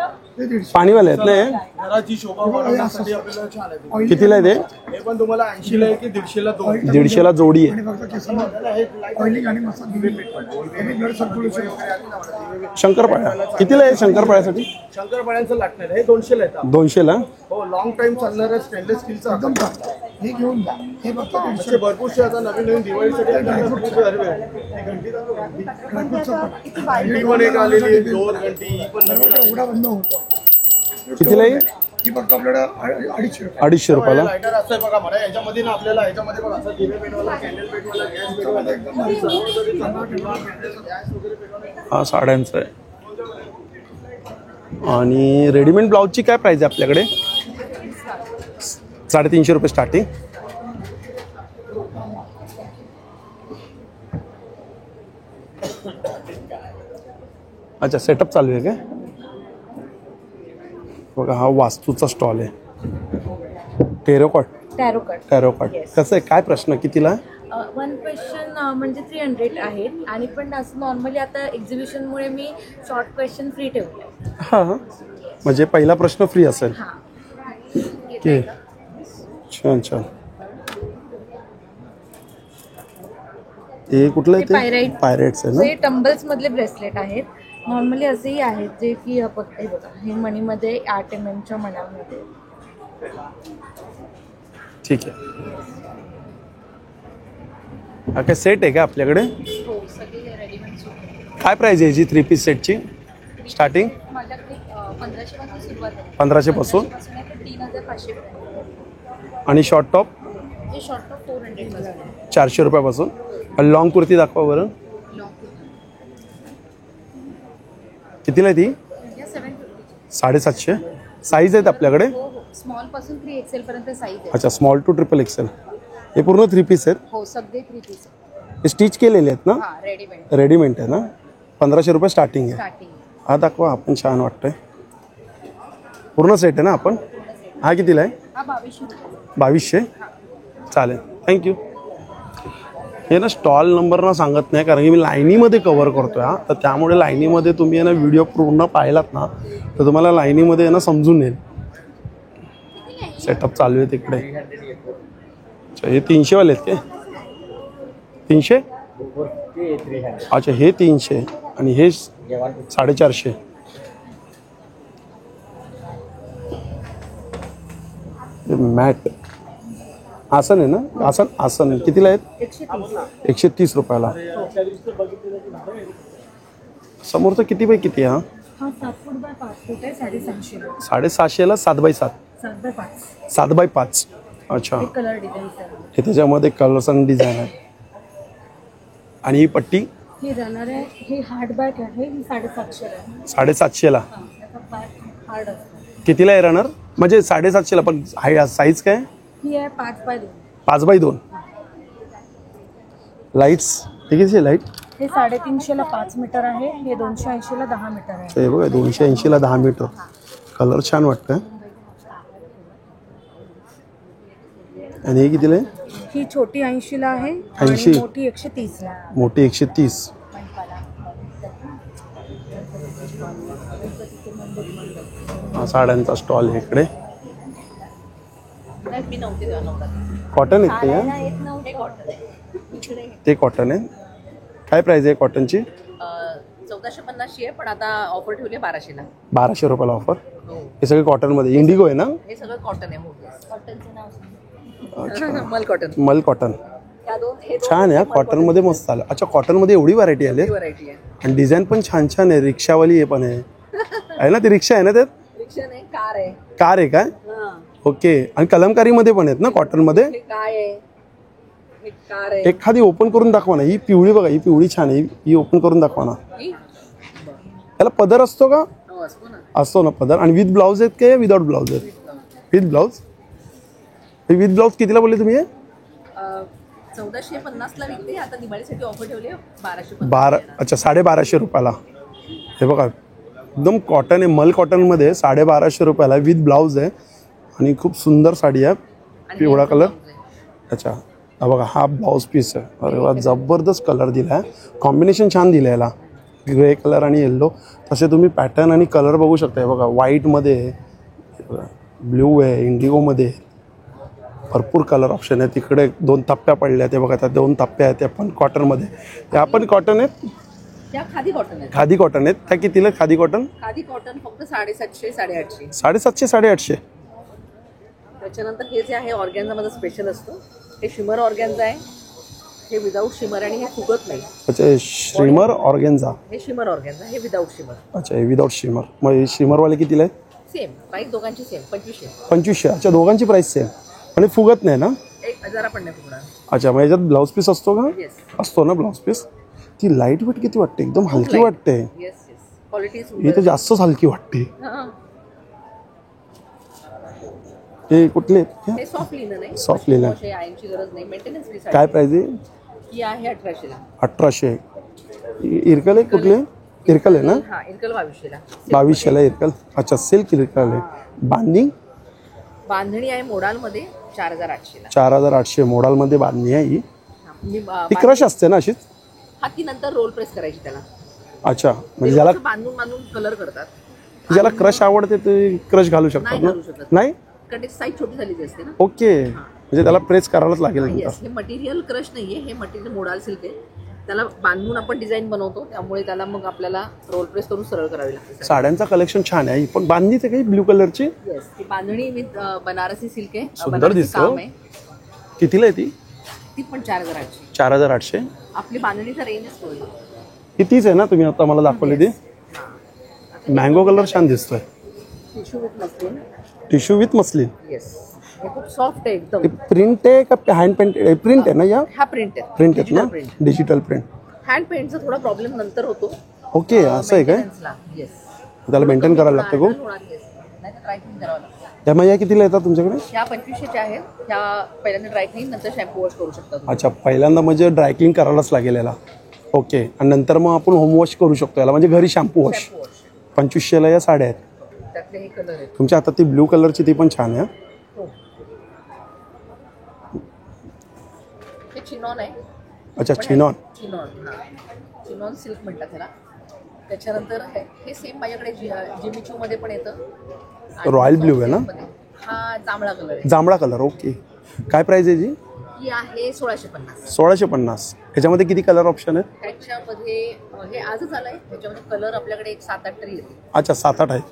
पाणीवाले आहेत ना हे? घराची शोभा वाढवण्यासाठी आपल्याला छान आहे. कितीला आहे ते? हे पण तुम्हाला 80 ला आहे की 150 ला 2. 150ला जोडी आहे. शंकरपाळ्या कितीला आहे? शंकरपाळ्यासाठी शंकरपाळ्यांचं लागणार हे 200 ला येतात. 200ला. हो लॉंग टाइम चालणाऱ्या स्टेनलेस स्टीलचा हे घेऊन जा. हे फक्त भरपूरशे आता नवीन दिवाळीसाठी घंटी पण एक आलेली आहे. 2 घंटी ही पण नवीन. कितीला आहे? ही फक्त आपल्याला 250 250 रुपयाला. लायटर असतंय बघा मला याच्यामध्ये ना आपल्याला याच्यामध्ये पण असं दिवे पेटवायला कॅन्डल पेटवायला गॅस पेटवायला हा साड्यांचा आहे. आणि रेडीमेड ब्लाऊजची काय प्राइस आहे आपल्याकडे? 350 रुपये स्टार्टिंग. अच्छा सेटअप चालू आहे काय? बघा हा वास्तूचा स्टॉल आहे. टेरोकॉट टॅरोकट कसं आहे, काय प्रश्न कितीला? वन क्वेश्चन म्हणजे 300 आहेत आणि पण असं नॉर्मली आता एक्झिबिशनमुळे मी शॉर्ट क्वेश्चन फ्री ठेवले. हां म्हणजे पहिला प्रश्न फ्री असेल. हां ओके छान छान. हे कुठलं आहे ते? पायराइट. पायरेट्स आहे हे ना? टंबल्स मधले ब्रेसलेट आहेत. नॉर्मली असेही आहेत जे की हे बघा हे मणीमध्ये 8 mm मण्यामध्ये. ठीक आहे. हा काय सेट आहे का आपल्याकडे? हो सगळे रेडीमेड. काय प्राइस आहे याची 3 पीस सेटची स्टार्टिंग? माझ्याकडे 1500 पासून सुरुवात आहे. 1500 पासून 3500 आणि शॉर्ट टॉप हे शॉर्ट टॉप 400 पासून. 400 रुपयापासून. आणि लॉंग कुर्ती दाखवा बरं. कितीला आहे ती? 750. साईज आहेत आपल्याकडे? हो स्मॉल पासून 3XL पर्यंत साईज आहे. अच्छा स्मॉल टू XXL. हे पूर्ण 3 पीस आहेत? हो सगळे 3 पीस. हे स्टिच केलेले आहेत ना? हां रेडीमेड. रेडीमेड आहे ना? 1500 रुपये स्टार्टिंग आहे. स्टार्टिंग. हा दाखवा आपण छान वाटतंय. पूर्ण सेट आहे ना आपण? हा कितीला आहे? हा 2200 रुपये. 2200. चालेल थँक्यू. हे ना स्टॉल नंबर ना सांगत नाही कारण की मी लाईनीमध्ये कव्हर करतोय हा, तर त्यामुळे लाईनीमध्ये तुम्ही ना व्हिडिओ पूर्ण पाहिलात ना तर तुम्हाला लाईनीमध्ये ना समजून येईल. सेटअप चालू आहे तिकडे. अच्छा हे 300 वाले आहेत काय? 300? अच्छा हे 300 आणि हे 450. मॅट आसन आहे ना? आसन कितीला आहेत? 130 रुपयाला. समोरचं किती बाय किती हा? हा 7 फूट बाय 5 फूट आहे. 750. 750ला 7x7. 7 बाय 5. 7x5. अच्छा कलर डिझाईन हे त्याच्यामध्ये कलर्स आणि डिझाईन आहे. आणि ही पट्टी हे जाणार आहे. हे हार्ड बॅग आहे. ही 750 आहे. 750ला. त्याचा बॅग हार्ड असतो. कितीला आहे राहणार? म्हणजे 750ला पण साईज काय? ही आहे 5 बाय 2. 5x2. लाईट्स हे किती लाईट? हे 350ला 5 मीटर आहे. हे 280ला 10 मीटर आहे. हे बघा 280ला 10 मीटर. कलर छान वाटतं. आणि हे कितीला आहे? ही छोटी 80ला आहे 80. आणि मोठी 130ला. मोठी 130. हा साड्यांचा स्टॉल आहे इकडे. कॉटन आहेत ते कॉटन आहे. काय प्राइस आहे कॉटनची? 1450 आहे पण आता ऑफर ठेवली 1200ला. 1200 रुपयाला ऑफर. हे सगळे कॉटन मध्ये इंडिगो आहे ना? हे सगळं कॉटन आहे. कॉटनचं नाव अच्छा मल कॉटन. मल कॉटन छान आहे. कॉटन मध्ये मस्त आलं. अच्छा कॉटन मध्ये एवढी व्हरायटी आली व्हरायटी आहे आणि डिझाईन पण छान छान आहे. रिक्षावाली हे पण आहे ना? ती रिक्षा आहे ना त्यात? रिक्षा नाही कार आहे. कार आहे काय? ओके. आणि कलमकारी मध्ये पण आहेत ना कॉटन मध्ये? हे काय आहे? हे कार आहे. एखादी ओपन करून दाखवा ना. ही पिवळी बघा, ही पिवळी छान आहे. ही ओपन करून दाखवा ना. याला पदर असतो का? असतो ना पदर. आणि विथ ब्लाउज आहेत का विदाउट ब्लाउज आहेत? With blouse. विथ ब्लाउज कितीला बोलले तुम्ही? 1450ला विकते. आता दिवाळीसाठी ऑफर ठेवली 12. अच्छा 1250 रुपयाला. हे बघा एकदम कॉटन आहे. मल कॉटनमध्ये 1250 रुपयाला विथ ब्लाउज आहे. आणि खूप सुंदर साडी आहे. पिवळा कलर. अच्छा हा बघा हा ब्लाउज पीस आहे. अरे वा जबरदस्त कलर दिला आहे. कॉम्बिनेशन छान दिलं आहे याला. ग्रे कलर आणि येल्लो. तसे तुम्ही पॅटर्न आणि कलर बघू शकता. बघा व्हाईटमध्ये ब्ल्यू आहे, इंडिगोमध्ये भरपूर कलर ऑप्शन आहे. तिकडे 2 थप्प्या पडल्या ते बघा. त्या 2 थप्प्या आहेत त्या पण कॉटनमध्ये. त्या पण कॉटन आहेत. त्या खादी कॉटन आहे. खादी कॉटन आहेत. त्या कितीला खादी कॉटन? खादी कॉटन फक्त 750 850. 750 850. त्याच्यानंतर हे जे आहे ऑर्गॅन्झामध्ये स्पेशल असतो. हे शिमर ऑर्गॅन्झा आहे. हे विदाऊट शिमर आणि हे फुगत नाही. अच्छा शिमर ऑर्गेन्झा. हे शिमर ऑर्गॅन्झा. हे विदाऊट शिमर. अच्छा हे विदाऊट शिमर. मग हे शिमरवाले कितीला आहे? सेम प्राइस दोघांची सेम 2500. 2500. अच्छा दोघांची प्राइस सेम. आणि फुगत नाही ना? 1000 पण नाही फुगणार. अच्छा मग याच्यात ब्लाऊज पीस असतो का? येस असतो ना ब्लाऊज पीस. ती लाईट वेट किती वाटते? एकदम हलकी वाटते. येस येस क्वालिटी ही तर जास्तच हलकी वाटते. हे कुठले? हे सॉफ्ट लिनन आहे. Soft linen. आयनची गरज नाही. Maintenance free sari. काय प्राइस आहे? ही आहे 1800ला. 1800. इरकल आहे कुठले? इरकल आहे ना? हा इरकल 2200ला. 2200ला इरकल. अच्छा, सिल्क इरकल आहे. बांधणी आहे मोडालमध्ये 4800ला. 4800 मोडालमध्ये बांधणी आहे ही. मी ती क्रश असते ना अशीच? हा ती नंतर रोल प्रेस करायची त्याला. अच्छा, म्हणजे ज्याला बांधून बांधून कलर करतात. ज्याला क्रश आवडते ते क्रश घालू शकतात नाही ना? घालू शकत. नाही. कारण त्याची साईज छोटी झालेली असते ना. ओके, म्हणजे त्याला प्रेस करायलाच लागेल नंतर. येस, हे मटेरियल क्रश नाहीये, हे मटेरियल मोडाल सिल्क आहे. त्याला बांधून आपण डिझाईन बनवतो, त्यामुळे त्याला मग आपल्याला रोल प्रेस करून सरळ करावी लागते. साड्यांचं कलेक्शन छान आहे. पण बांधणी ते काही ब्ल्यू कलरची येस, ती बांधणी विथ बनारसी सिल्क आहे. सुंदर बनारसी दिसते. काम आहे. कितीला आहे ती? ती पण 4800. 4800. आपली बांधणीचा रेंजच तो आहे. ही तीच आहे ना तुम्ही आता मला दाखवली ती? मँगो कलर छान दिसतोय. Tissue with muslin. Tissue with muslin. Yes, हे खूप सॉफ्ट आहे एकदम. प्रिंट आहे का हँड पेंटेड? प्रिंट आहे ना या? हा प्रिंट आहे. प्रिंट आहेत ना? Digital print. हँड पेंटचा थोडा प्रॉब्लेम नंतर होतो. ओके, असं आहे काय? येस, त्याला मेंटेन करायला लागतं खूप. नाही तर ड्राय क्लीन करावं लागतं. त्यामुळे या कितीला येतात तुमच्याकडे? ह्या 2500च्या आहेत. ह्या पहिल्यांदा ड्राय क्लीन नंतर शॅम्पू वॉश करू शकता तुम्ही. अच्छा, पहिल्यांदा म्हणजे ड्रायक्लिंग करायलाच लागेल याला. ओके, आणि नंतर मग आपण होम वॉश करू शकतो याला, म्हणजे घरी शॅम्पू वॉश. शॅम्पू वॉश 2500ला या साड्या आहेत. त्यातले हे कलर आहेत. तुमच्या हातात ती ब्लू कलरची ती पण छान आहे. हो, हे चिनॉन आहे. अच्छा, चिनॉन. चिनॉन सिल्क म्हणतात त्याला. त्याच्यानंतर हे सेम माझ्याकडे जिमिचू मध्ये पण येतं. आणि रॉयल ब्ल्यू आहे ना? हा जांभळा कलर आहे. जांभळा कलर. ओके, काय प्राइस आहे जी? ही आहे 1650. 1650. याच्यामध्ये किती कलर ऑप्शन आहेत? त्याच्यामध्ये हे आजच आलंय. त्याच्यामध्ये कलर आपल्याकडे एक 7-8 तरी येते. अच्छा, 7-8 आहेत.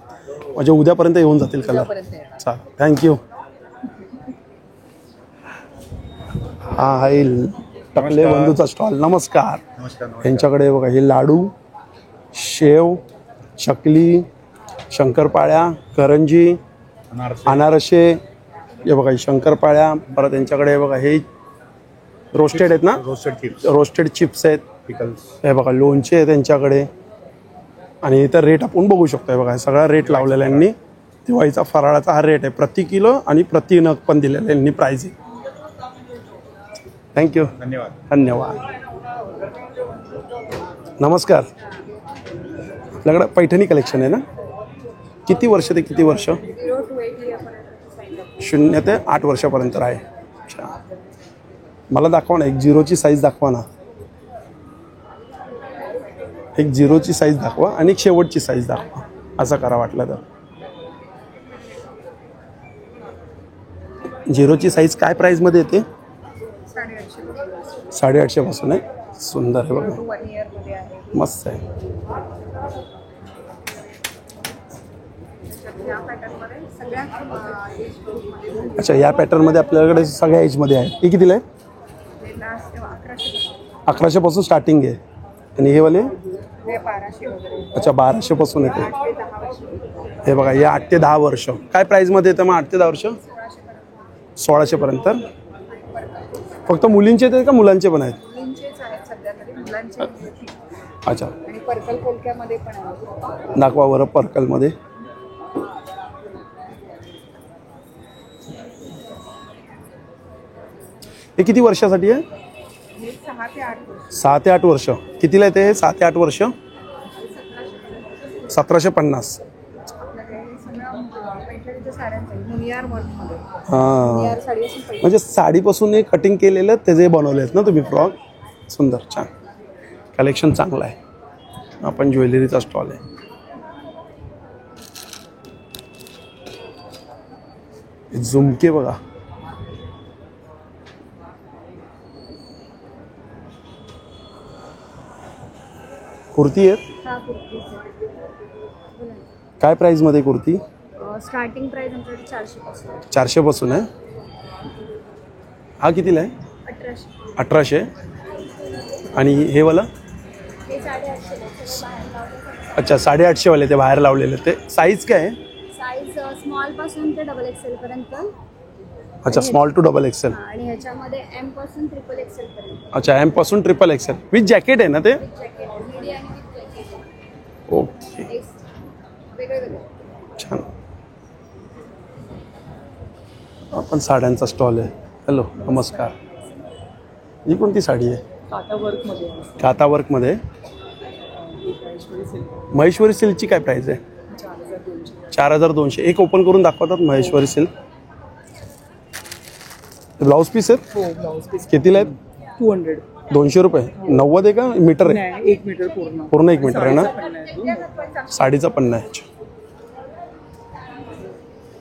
म्हणजे उद्यापर्यंत येऊन जातील कलर. उद्यापर्यंत येणार. चालेल, थँक्यू. हा आहे टकले बंधूचा स्टॉल. नमस्कार. यांच्याकडे बघा हे लाडू, शेव, चकली, शंकरपाळ्या, करंजी, अनारसे. हे बघा ही शंकरपाळ्या. परत यांच्याकडे बघा हे रोस्टेड आहेत ना? रोस्टेड चिप्स आहेत. हे बघा लोणचे आहे त्यांच्याकडे. आणि इतर रेट आपण बघू शकतो. हे बघा सगळा रेट लावलेला यांनी. दिवाळीचा फराळाचा हा रेट आहे. प्रति किलो आणि प्रति नग पण दिलेला यांनी प्राइस. थँक्यू. धन्यवाद. नमस्कार. आपल्याकडं पैठणी कलेक्शन आहे ना? किती वर्ष ते किती वर्ष? 0 ते 8 वर्षापर्यंत आहे. अच्छा, मला दाखवा ना एक 0ची साईज दाखवा ना. एक 0ची साईज दाखवा आणि एक शेवटची साईज दाखवा. असं करा वाटलं तर. 0ची साईज काय प्राईजमध्ये येते? 850 पासून आहे. सुंदर आहे बघा, मस्त आहे. अच्छा, या पॅटर्नमध्ये आपल्याकडे सगळ्या एजमध्ये आहे. हे कितीला आहे? 1100 पासून स्टार्टिंग आहे. आणि हे वाले? अच्छा, 1200 पासून येते. हे बघा हे 8 ते 10 वर्ष. काय प्राईजमध्ये येतं मग 8 ते 10 वर्ष? 1600 पर्यंत. फक्त मुलींचे आहेत का मुलांचे पण आहेत? अच्छा, पर्पल पोलक्यामध्ये पण आहे. दाखवा बरं पर्कलमध्ये. हे किती वर्षासाठी आहे? 6 ते 8 वर्ष. कितीला येते हे 6 ते 8 वर्ष? 1750. हां, म्हणजे साडीपासून हे कटिंग केलेलं त्याचे बनवले आहेत ना तुम्ही फ्रॉक. सुंदर, छान कलेक्शन, चांगलं आहे. आपण ज्वेलरीचा स्टॉल आहे. झुमके बघा. कुर्ती आहेत. काय प्राइस मध्ये कुर्ती? स्टार्टिंग प्राइस आमच्याकडे 400 पासून. 400 पासून आहे. हा कितीला आहे? 1800. आणि हे वाला? अच्छा, 850 वाले ते बाहेर लावलेले. ते साईज काय आहे? साईज स्मॉल पासून ते XXL पर्यंत. अच्छा, स्मॉल टू XXL. आणि ह्याच्यामध्ये M पासून XXL पर्यंत. अच्छा, M पासून XXL विथ जॅकेट आहे ना ते? ओके, छान. आपण साड्यांचा स्टॉल आहे. हॅलो, नमस्कार. ही कोणती साडी आहे? काटा वर्कमध्ये. काता वर्कमध्ये. महेश्वरी सिल्कची काय प्राइस आहे? 4200. एक ओपन करून दाखवतात महेश्वरी सिल्क. ब्लाउज पीस आहेत? हो, ब्लाउज पीस कितीला आहेत? 200. 200 रुपये. 90 आहे का मीटर आहे? नाही, 1 मीटर पूर्ण. पूर्ण 1 मीटर आहे ना? साडीचा पन्ना आहे.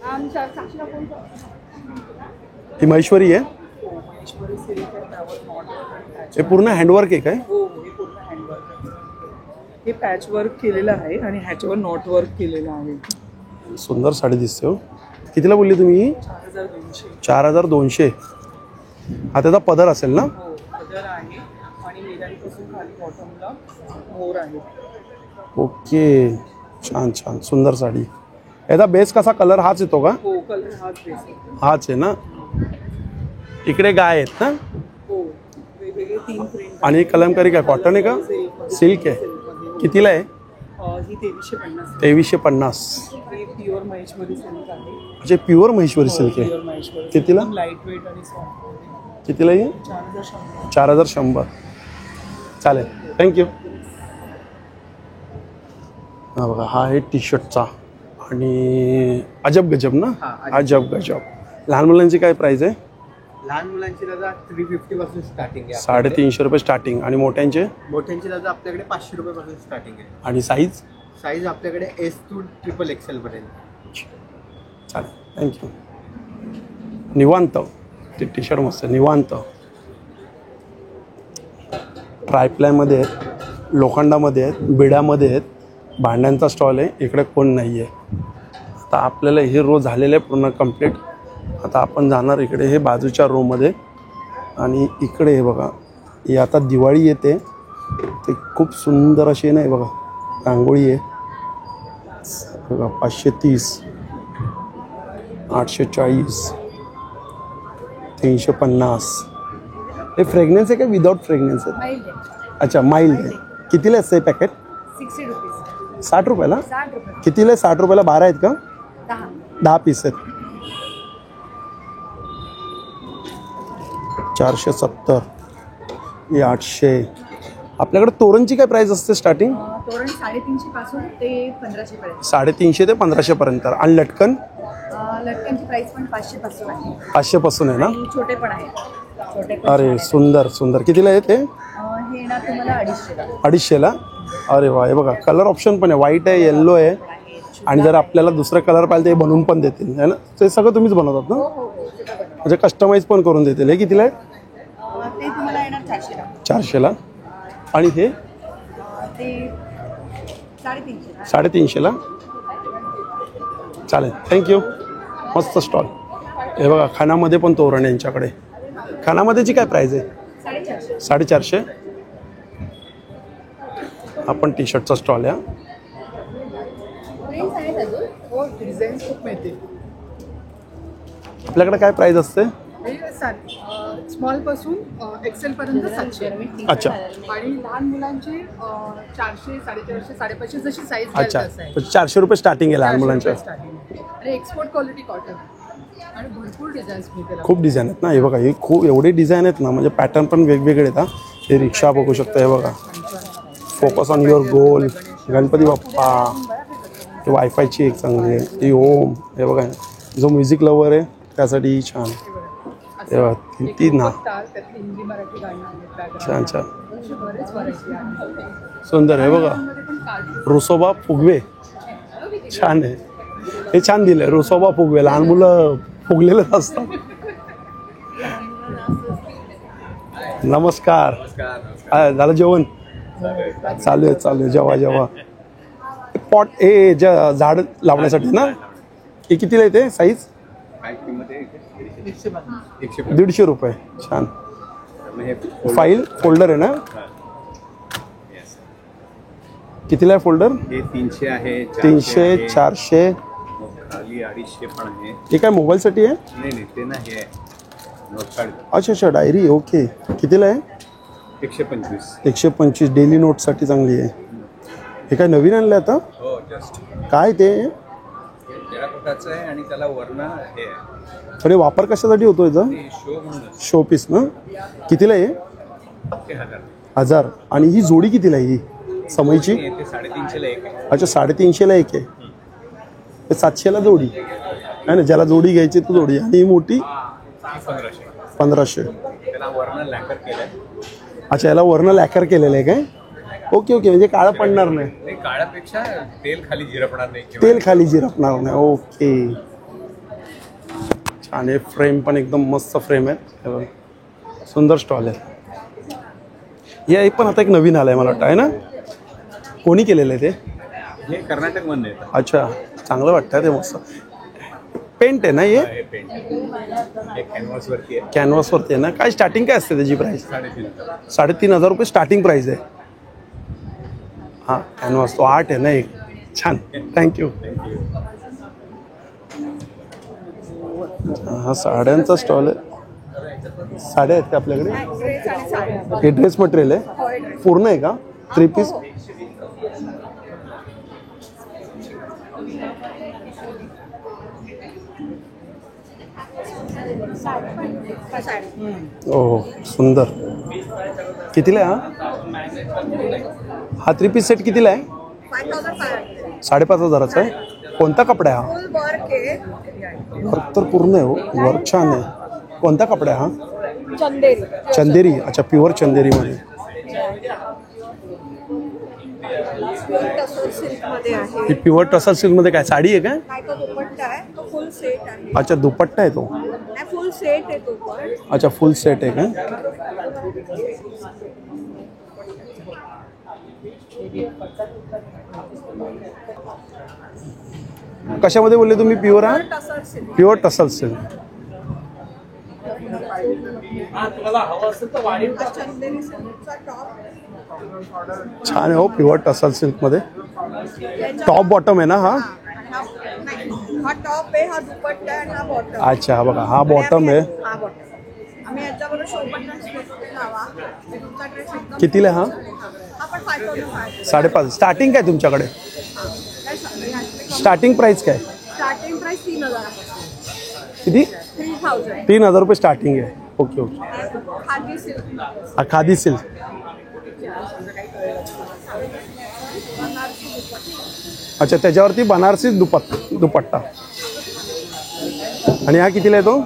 साडीचा पन्ना आहे. ही महेश्वरी आहे. महेश्वरी सिल्क आहे, त्यावर नॉट हे पूर्ण हँडवर्क आहे काय? हो, हे पूर्ण हँडवर्क आहे. हे पॅच वर्क केलेलं आहे आणि ह्याच्यावर नॉट वर्क केलेलं आहे. सुंदर साडी दिसते हो. कितीला बोलली तुम्ही? 4200. 4200. हा त्याचा पदर असेल ना? हो, पदर आहे आणि मेदानीपासून खाली बॉटमला मोर आहे. ओके, छान छान सुंदर साडी. याचा बेस कसा कलर हाच येतो का? हो, कलर हाच बेस आहे. हाच आहे ना? इकडे गाय आहेत ना? हो, वेगवेगळे 3 प्रिंट. आणि कलमकारी काय कॉटन आहे का? सिल्क आहे. कितीला आहे? ही 2350. 2350. हे प्युअर महेश्वरी सिल्क आहे. म्हणजे प्युअर महेश्वरी सिल्क आहे. प्युअर महेश्वरी. कितीला? लाईट वेट आणि सॉफ्ट. कितीला आहे? 4100. 4100. चालेल, थँक्यू. हा बघा, हा आहे टी शर्टचा आणि अजब गजब ना? अजब गजब. लहान मुलांची काय प्राइस आहे? लहान मुलांची दादा 350 पासून स्टार्टिंग आहे. 350 रुपये स्टार्टिंग. आणि मोठ्यांचे? मोठ्यांची दादा आपल्याकडे 500 रुपयापासून स्टार्टिंग आहे. आणि साईज? साईज आपल्याकडे S to XXL पर्यंत. चालेल, थँक्यू. निवांत. ते टी शर्ट मस्त निवांत. ट्रायप्लायमध्ये आहेत, लोखंडामध्ये आहेत, बिडामध्ये आहेत. भांड्यांचा स्टॉल आहे. इकडे कोण नाही आहे. आता आपल्याला हे रो झालेलं आहे पूर्ण कंप्लीट. आता आपण जाणार इकडे हे बाजूच्या रोमध्ये. आणि इकडे हे बघा, हे आता दिवाळी येते ते खूप सुंदर अशी नाही बघा रांगोळी आहे बघा. 530, 840, 350. हे फ्रेग्रन्स आहे का विदाउट फ्रेग्रन्स आहे? माइल्ड आहे. अच्छा, माइल्ड आहे. कितीला असतं हे पॅकेट? 60 रुपीज. 60 रुपयाला? 60 रुपये. कितीला आहे? 60 रुपयाला 12 आहेत का? 10 पीस आहेत. 470. हे 800. आपल्याकडे तोरणची काय प्राइस असते स्टार्टिंग? तोरण 350 पासून ते 1500 पर्यंत. 350 ते 1500 पर्यंत. आणि लटकन? लटकनची प्राइस पण 500 पासून आहे. 500 पासून आहे ना? आणि छोटे पण आहेत. छोटे पण अरे सुंदर सुंदर. कितीला आहे ते? हे ना तुम्हाला 250 ला. 250ला? अरे वा, हे बघा कलर ऑप्शन पण आहे. व्हाईट आहे, येल्लो आहे. आणि जर आपल्याला दुसरं कलर पाहिजे ते बनवून पण देतील है ना? ते सगळं तुम्हीच बनवतात ना? म्हणजे कस्टमाइज पण करून देतील. हे कितीला आहे? ते तुम्हाला येणार 400 ला. 400ला. आणि हे ते 350 ला. 350ला. चालेल, थँक्यू. मस्त स्टॉल. हे बघा, खानामध्ये पण तोरण आहे यांच्याकडे. खानामध्येची काय प्राइस आहे? 450. 450. आपण टी शर्टचा स्टॉल आहे. हो, डिझाईन खूप मिळते. आपल्याकडे काय प्राइस असते? स्मॉल पासून एक्सेल पर्यंत 700. अच्छा आणि लहान मुलांचे 400, 450, 550 जशी साईज अच्छा. 400 रुपये स्टार्टिंग आहे लहान मुलांच्या. आणि एक्सपोर्ट क्वालिटी कॉटन आणि भरपूर डिझाईन्स मिळते. खूप डिझाईन आहेत ना. हे बघा, हे खूप एवढे डिझाईन आहेत ना, म्हणजे पॅटर्न पण वेगवेगळे आहेत. हे रिक्षा बघू शकता. हे बघा, focus on your goal, Ganpati Bappa. हे वायफायची एक चांगली आहे. ती ओम. हे बघा, जो म्युझिक लवर आहे त्यासाठी छान. हे बघा, ती ना हिंदी मराठी गाणी. छान छान सुंदर. हे बघा, रुसोबा फुगवे छान आहे. हे छान दिलंय, रुसोबा फुगवे. लहान मुलं फुगलेलेच असतात. नमस्कार. झालं जेवण? चालू आहे. जेव्हा पॉट हे झाड लावण्यासाठी ना. हे कितीला येते साईज? 150 रुपये. छान. फाईल फोल्डर आहे ना? कितीला आहे फोल्डर? हे 300 आहे. 300, 400. खाली 250 पण आहे. हे काय मोबाईलसाठी आहे? नाही ते नाही आहे. नोटपॅड. अच्छा, डायरी. ओके. कितीला आहे? 125. 125. डेली नोटसाठी चांगली आहे. हे काय नवीन आणलं आता? हो, जस्ट. काय ते? टेराकोटाचं आहे आणि त्याला वर्ण हे आहे. अरे, वापर कशासाठी होतो याचा? शो म्हणून शो पीस ना. कितीला आहे? 1000. 1000. आणि ही जोडी कितीला आहे? ही समईची ते 350ला एक आहे. अच्छा 350ला एक आहे. हे 700ला जोडी आहे ना, ज्याला जोडी घ्यायची तो जोडी. आणि ही मोठी 1500. त्याला वरनं लॅकर केलंय. अच्छा याला वरनं लॅकर केलेलं आहे काय? ओके ओके, म्हणजे काळं पडणार नाही. नाही काळ्यापेक्षा तेल खाली झिरपणार नाही किंवा तेल खाली झिरपणार नाही. ओके छान आहे. फ्रेम पण एकदम मस्त फ्रेम आहे. हे बघा. सुंदर स्टॉल आहे. हे पण आता एक नवीन आलं आहे मला वाटतं आहे ना. कोणी केलेलं आहे ते? हे कर्नाटक मध्ये येतं. अच्छा चांगलं वाटतं ते मस्त. पेंट आहे ना हे? हे पेंट हे कॅनव्हास वरती आहे. कॅनव्हासवरती आहे ना. काय स्टार्टिंग काय असते त्याची प्राईस? 3,500 रुपये स्टार्टिंग प्राईस आहे. हां कॅनव्हास तो 8 आहे ना एक. छान थँक्यू. हा साड्यांचा स्टॉल आहे. साड्या आहेत का आपल्याकडे? हे ड्रेस मटेरियल आहे पूर्ण आहे का? 3 पीस? हो सुंदर. कितीला आहे हा 3 पीस सेट? कितीला आहे? 5,500चा आहे. कोणता कपडा आहे हा? वर्क तर पूर्ण आहे हो. वर्क छान आहे. कोणता कपडा आहे हा? चंदेरी. अच्छा प्युअर चंदेरीमध्ये. ही प्युअर टसल सिल्कमध्ये काय साडी आहे काय? अच्छा दुपट्टा आहे तो. फुल सेट आहे तो पण. अच्छा फुल सेट आहे का? कशामध्ये बोलले तुम्ही? प्युअर आहे? Pure tussle silk. छान आहे हो. प्युअर टसल सिल्क मध्ये टॉप बॉटम आहे ना हा? हा टॉप आहे, हा दुपट्टा आहे आणि हा बॉटम. अच्छा बघा हा बॉटम आहे. आम्ही याच्याबरोबर शोपट लावा. तुमचा ड्रेस एकदम. कितीला हा? आपण 5,500. 5,500. स्टार्टिंग काय तुमच्याकडे? स्टार्टिंग प्राइस काय? Starting price 3,000. किती? 3,000. 3,000 रुपये स्टार्टिंग आहे. Okay okay. खादी सिल्क. हा खादी सिल्क. अच्छा त्याच्यावरती बनारसी दुपट्टा. आणि हा कितीला आहे तो?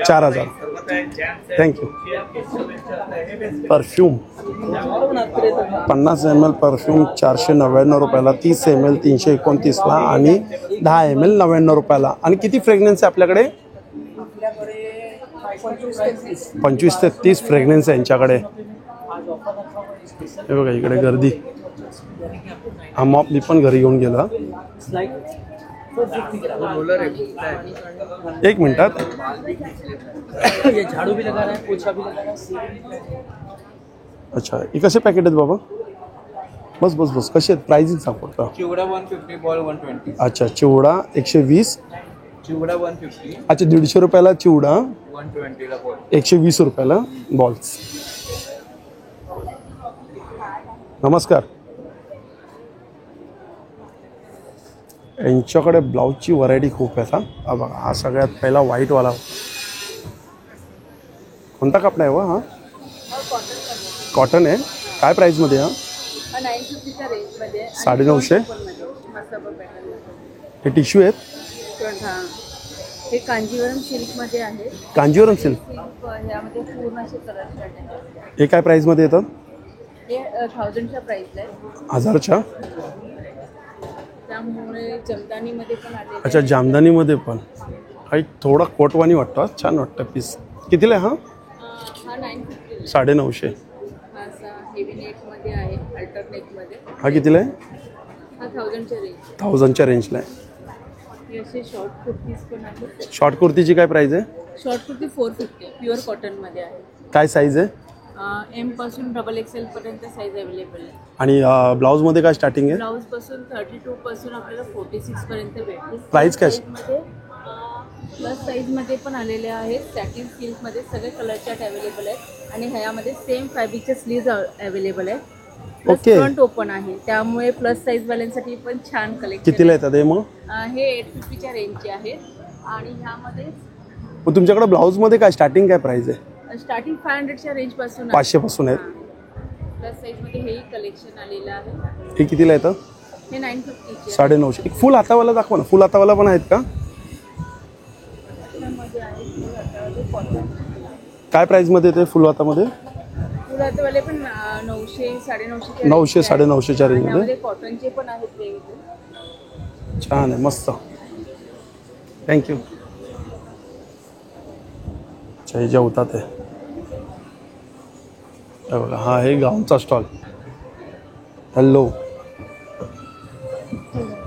4,000. थँक्यू. परफ्यूम 50 ml परफ्यूम 499 रुपयाला. 30 ml 329ला आणि 10 ml 99 रुपयाला. आणि किती फ्रेग्रन्स आहे आपल्याकडे? 25 ते 30 फ्रेग्रन्स आहे यांच्याकडे. हे बघा इकडे गर्दी. हा मॉप मी पण घरी घेऊन गेला. एक मिनिटात. अच्छा हे कसे पॅकेट आहेत बाबा? बस बस बस. कसे आहेत? प्राइसिंग सांग फक्त. चिवडा 150, बॉल 120. अच्छा चिवडा 120. चिवडा 150. अच्छा 150 रुपयाला चिवडा. 120ला बॉल. 120 रुपयाला बॉल्स. नमस्कार. यांच्याकडे ब्लाऊजची व्हरायटी खूप आहे. हा बघा हा सगळ्यात पहिला व्हाईटवाला. कोणता कपडा आहे व हा? कॉटन आहे. काय प्राईसमध्ये हा? 950च्या रेंजमध्ये. 950. हे टिश्यू आहेत. हे कांजीवरम सिल्कमध्ये आहे. कांजीवरम सिल्क. ह्यामध्ये पूर्ण असे कलर आहे. हे काय प्राईसमध्ये येतं? हे 1000च्या प्राईसला आहे. 1000च्या. त्यामुळे जमदानीमध्ये पण आले. अच्छा जामदानीमध्ये पण. काही थोडा कोटवानी वाटतं. छान वाटतं पीस. कितीला आहे हा? हा 950. 950. हा असा हेवी नेकमध्ये आहे. अल्टर नेकमध्ये. हा कितीला आहे? हा 1000च्या रेंज. 1000च्या रेंजला आहे. हे असे शॉर्ट कुर्तीज पण आहेत. शॉर्ट कुर्तीची काय प्राईस आहे? शॉर्ट कुर्ती 450 प्युअर कॉटनमध्ये आहे. काय साईज आहे? एम पासून XXL पर्यंत साईज अवेलेबल आहे. आणि ब्लाऊजमध्ये काय स्टार्टिंग आहे? ब्लाऊज पासून 32 पासून आपल्याला 46 पर्यंत भेटते. प्राइस काय? प्लस साईजमध्ये पण आलेले आहेत. सॅटिन सिल्कमध्ये सगळे कलर चार्ट अवेलेबल आहेत. आणि ह्यामध्ये सेम फॅब्रिकचे स्लीव्ज अवेलेबल आहेत. ओके. फ्रंट ओपन आहे. त्यामुळे प्लस साईजवाल्यांसाठी पण छान कलेक्शन. कितीला येतात हे मग? हे 850च्या रेंजचे आहेत. आणि ह्यामध्ये तुमच्याकडे ब्लाऊजमध्ये काय स्टार्टिंग काय प्राइस आहे? स्टार्टिंग 500च्या रेंजपासून 500 पासून आहेत. प्लस साईजमध्ये हेही कलेक्शन आलेलं आहे. हे कितीला येतं? हे 950 950. एक फुल हातावाला दाखवा ना. फुल हातावाला पण आहेत का? काय प्राइसमध्ये येते फुल हातामध्ये? फुलातवाले पण 900 950 900 950च्या रेंजमध्ये. कॉटनचे पण आहेत वेगवेगळे. छान आहे, मस्त. थँक्यू. अच्छा, जेवतात आहे. बघा, हा आहे गाऊनचा स्टॉल. हॅलो,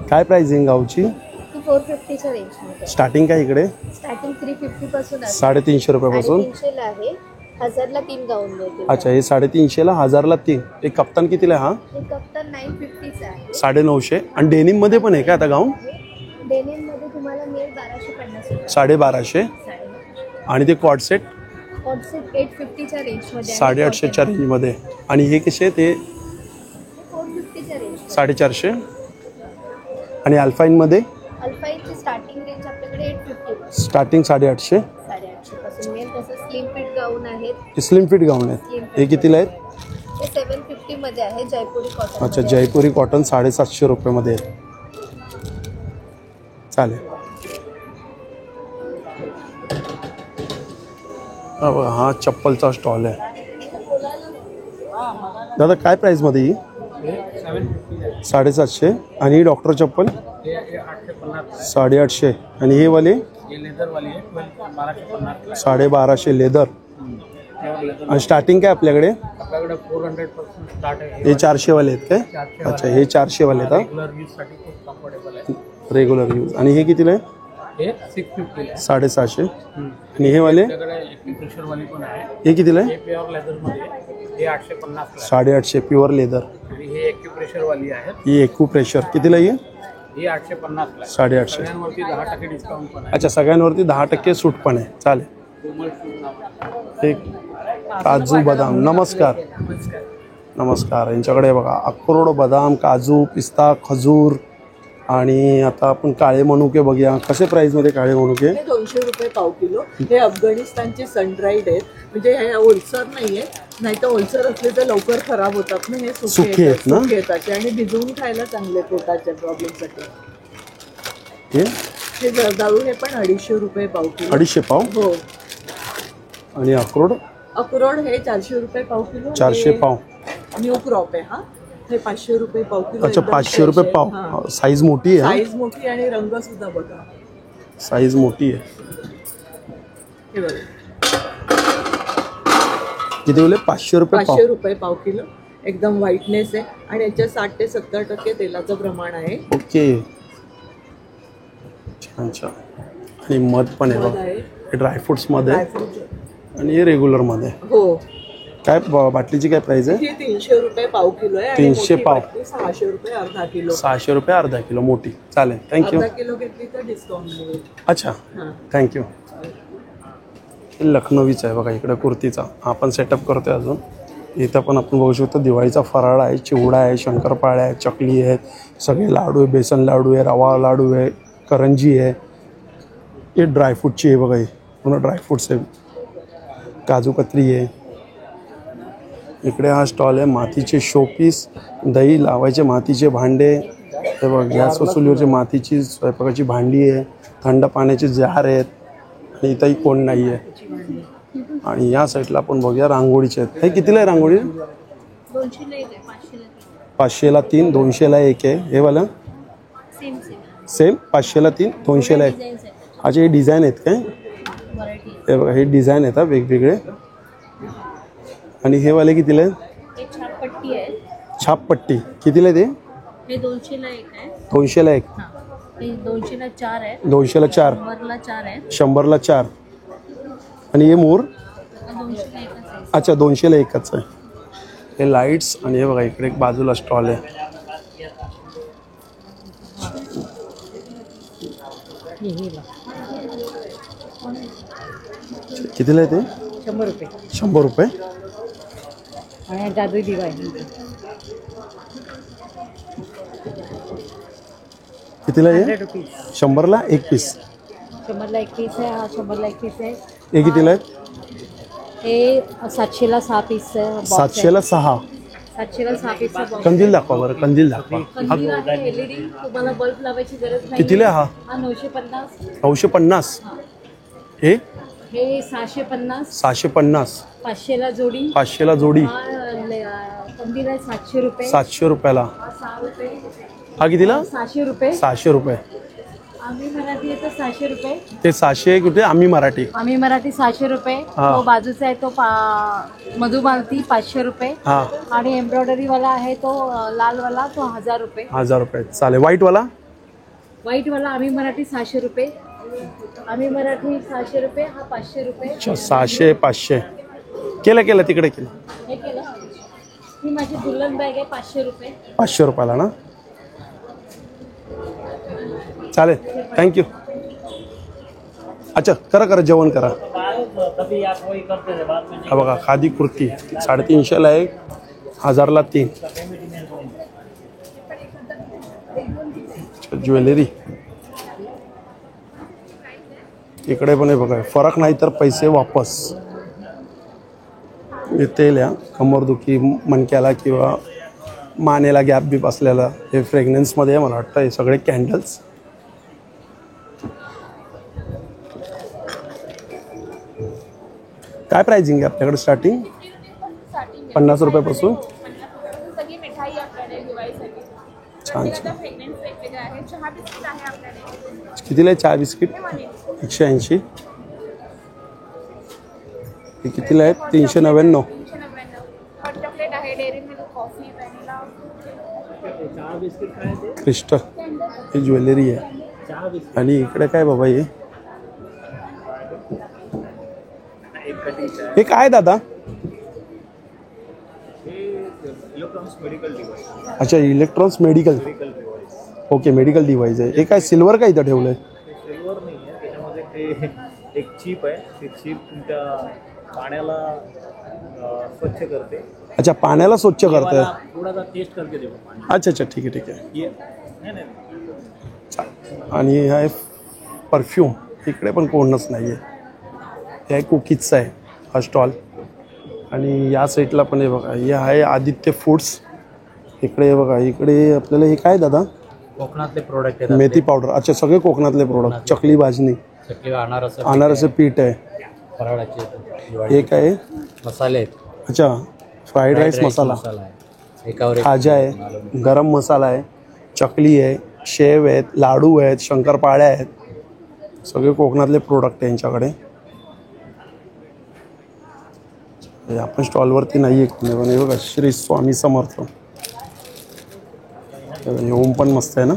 काय प्राइसिंग गावची? 450च्या रेंजमध्ये. स्टार्टिंग काय इकडे? स्टार्टिंग 350 पासून आहे. 350 रुपयापासून. 350 ला आहे. 1000 ला 3 गाऊन मिळतील. अच्छा, हे 350 ला 1000 ला 3. एक कप्तान कितीला हा? हे कप्तान 950 आहे. 950. आणि डेनिम मध्ये पण आहे का आता गाऊन? डेनिम मध्ये तुम्हाला मिळेल 1250. 1250. आणि ते कॉर्ड सेट? कॉर्ड सेट 850च्या रेंजमध्ये आहे. 850च्या रेंजमध्ये. आणि हे कसे ते? 450च्या रेंज. 450. आणि अल्फाईनमध्ये? अल्फाईनची स्टार्टिंग रेंज आपल्याकडे 850. स्टार्टिंग 850. 850 पासून मिळेल. तसं स्लिम फिट गाऊन आहेत. स्लिम फिट गाऊन आहेत. हे कितीला आहेत? हे 750 मध्ये आहे. जयपुरी कॉटन. अच्छा, जयपुरी कॉटन 750 रुपयामध्ये आहे. चालेल. हा चप्पलचा स्टॉल आहे. दादा काय प्राइसमध्ये ही? 750. आणि ही डॉक्टर चप्पल? 850. आणि हे वाले? 1250 लेदर. आणि स्टार्टिंग काय आपल्याकडे? 400 पासून स्टार्ट आहे. हे 400 वाले आहेत काय? अच्छा, हे 400 वाले आहेत. रेग्युलर यूज साठी खूप कम्फर्टेबल आहे. Regular use. आणि हे कितीला आहे? हे 650 750. आणि हे वाले? प्रेशर वाली पण आहे. हे कितीला आहे? हे प्युअर लेदर मध्ये हे 850 850 प्युअर लेदर. आणि हे प्रेशर वाली आहे. ही एकू प्रेशर कितीला आहे? हे 850 ला. 850. सगळ्यांवरती 10% डिस्काउंट पण आहे. अच्छा, सगळ्यांवरती 10% सूट पण आहे. चालेल. कोमल सूट नाव हे काजू बदाम. नमस्कार. नमस्कार. यांच्याकडे बघा अक्रोड, बदाम, काजू, पिस्ता, खजूर. आणि आता आपण काळे मनुके बघूया. कसे प्राइसमध्ये काळे मनुके? 200 रुपये पाव किलो. हे अफगाणिस्तानचे सनड्राईड आहेत. म्हणजे हे ओलसर नाहीये. नाही तर ओलसर असले तर लवकर खराब होतात ना. हे सुके आहेत ना? सुके येतात आणि भिजवून खायला चांगले पोटाच्या प्रॉब्लेमसाठी. हे जर्दाळू हे पण 250 रुपये पाव किलो. 250 पाव? हो. आणि अक्रोड? अक्रोड हे 400 रुपये पाव किलो. 400 पाव. न्यू क्रॉप आहे हा. हे 500 रुपये पाव किलो. अच्छा, 500 रुपये पाव. साईज मोठी आहे. साईज मोठी आणि रंग सुद्धा बघा. साईज मोठी आहे. हे बघा किती बोलले? 500 रुपये पाव. 500 रुपये पाव किलो. एकदम व्हाईटनेस आहे आणि याच्यात 60 ते 70% तेलाचं प्रमाण आहे. ओके, छान छान. आणि मध पण आहे बघा. हे ड्रायफ्रुट्स मध्ये आणि हे रेग्युलर मध्ये. हो. काय बाटलीची काय प्राइस आहे? ही 300 रुपये पाव किलो आहे. 300 पाव. 600 रुपये अर्धा किलो. 600 रुपये अर्धा किलो मोठी. चालेल, थँक्यू. अर्धा किलो घेतली तर डिस्काउंट मिळेल. अच्छा, थँक्यू. लखनवीच आहे बघा इकडे कुर्तीचा. आपण सेटअप करतोय अजून. इथं पण आपण बघू शकतो दिवाळीचा फराळ आहे. चिवडा आहे, शंकरपाळ्या आहे, चकली आहेत, सगळे लाडू आहे, बेसन लाडू आहे, रवा लाडू आहे, करंजी आहे. हे ड्रायफ्रूटची आहे बघा. हे पूर्ण ड्रायफ्रूट्स आहे. काजू कतरी आहे. इकडे हा स्टॉल आहे. मातीचे शोपीस, दही लावायचे मातीचे भांडे. हे बघा गॅस वसुलीवरची मातीची स्वयंपाकाची भांडी आहे. थंड पाण्याचे जार आहेत. आणि इथंही कोण नाही आहे. आणि या साईडला आपण बघूया रांगोळीचे आहेत. हे कितीला आहे रांगोळी? 200ला एक आहे. 500ला 3. 500ला 3, 200ला 1 आहे. हे वाला सेम. 500ला 3, 200ला 1. अच्छा, हे डिझाईन आहेत काय? हे बघा, हे डिझाईन आहेत वेगवेगळे. आणि हे वाले कितीला आहे? एक छापपट्टी आहे. छापपट्टी कितीला आहे ते? हे 200ला एक आहे. 200ला 1. हे 200ला 4 आहे. 200ला 4. 100ला 4 आहे. 100ला 4. आणि हे मोर? 200ला एकच आहे. अच्छा, 200ला 1च आहे. हे लाईट्स. आणि हे बघा इकडे एक बाजूला स्टॉल आहे. कितीला आहे ते? 100 रुपये. 100 रुपये. आणि जादुई दिवा आहे. कितीला आहे? 100 रुपीज. 100ला 1 पीस. 100ला 1 पीस आहे. हा 100ला 1 पीस आहे. हे कितीला आहे? हे 700ला 6 पीस आहे. 700ला 6. 700ला 6 पीसचा बॉक्स. कंदील दाखवा बरं, कंदील दाखवा. कंदील आहे LED, तुम्हाला बल्ब लावायची गरज नाही. कितीला हा? हा 950. 950. हे हे 650. 650. 500ला जोडी. 500ला जोडी. हा कंदील आहे 700 रुपये. 700 रुपयाला. हा 6 रुपये. हा कितीला? 600 रुपये. 600 रुपये. आम्ही मराठी आहे तो 600 रुपये. ते 600 कुठे? आम्ही मराठी. आम्ही मराठी 600 रुपये. हा. तो बाजूचा आहे तो मधुमालती 500 रुपये. हा. आणि एम्ब्रॉयडरी वाला आहे तो लालवाला तो 1000 रुपये. 1000 रुपये. चालेल. व्हाईट वाला? व्हाईट वाला आम्ही मराठी 600 रुपये. आम्ही मराठी 600 रुपये. हा 500 रुपये. अच्छा 600 500. केलं तिकडे केलं. हे केलं. ही माझी दुल्हन बॅग आहे 500 रुपये. 500 रुपयाला ना? चालेल. थँक्यू. अच्छा करा जेवण करा. हा बघा खादी कुर्ती 350ला 1, 1000ला 3. ज्वेलरी इकडे पण आहे बघा. फरक नाही तर पैसे वापस. हे तेल या कंबरदुखी मणक्याला किंवा मानेला गॅप बीप असलेला. हे फ्रेग्रन्समध्ये मला वाटतं. हे सगळे कॅन्डल्स. काय प्राइसिंग आहे आपल्याकडे स्टार्टिंग? 50 रुपयापासून. सगळी मिठाई आपल्याकडे दिवाळीसाठी. छान. फ्रेग्रन्स वेगवेगळे आहे. चहा बिस्किट आहे आपल्याकडे. कितीला आहे चहा बिस्किट? 180. हे कितीला आहेत? 399. हॉट चॉकलेट आहे, dairy milk, coffee, vanilla. Crystal. ही ज्वेलरी आहे. आणि इकडे काय बाबा हे काय दादा? Electronics medical device. अच्छा electronics medical. Okay medical device आहे. हे काय सिल्वर का इथं ठेवलंय? सिल्वर नाही आहे त्याच्यामध्ये ते एक चिप आहे. ती चिप तुमच्या पाण्याला स्वच्छ करते. अच्छा पाण्याला स्वच्छ करते. थोडासा टेस्ट करते ते पाणी. अच्छा ठीक आहे. नाही. आणि हा परफ्यूम. इकडे पण कोणच नाही आहे. हे कुकीजचं आहे हा स्टॉल. आणि या साईडला पण आहे बघा. हे आहे आदित्य फूड्स. इकडे बघा. इकडे आपल्याला हे काय दादा? कोकणातले प्रोडक्ट आहेत. मेथी पावडर. अच्छा सगळे कोकणातले प्रोडक्ट. चकली भाजणी. अनारस पीठ आहे. फराळाचे हे काय मसाले आहेत. अच्छा फ्राईड राईस मसाला. खाजा आहे. गरम मसाला आहे. चकली आहे. शेव आहेत. लाडू आहेत. शंकरपाळ्या आहेत. सगळे कोकणातले प्रोडक्ट आहे यांच्याकडे. आपण स्टॉलवरती नाही आहे कोणी पण. हे बघा श्री स्वामी समर्थ. ओम पण मस्त आहे ना.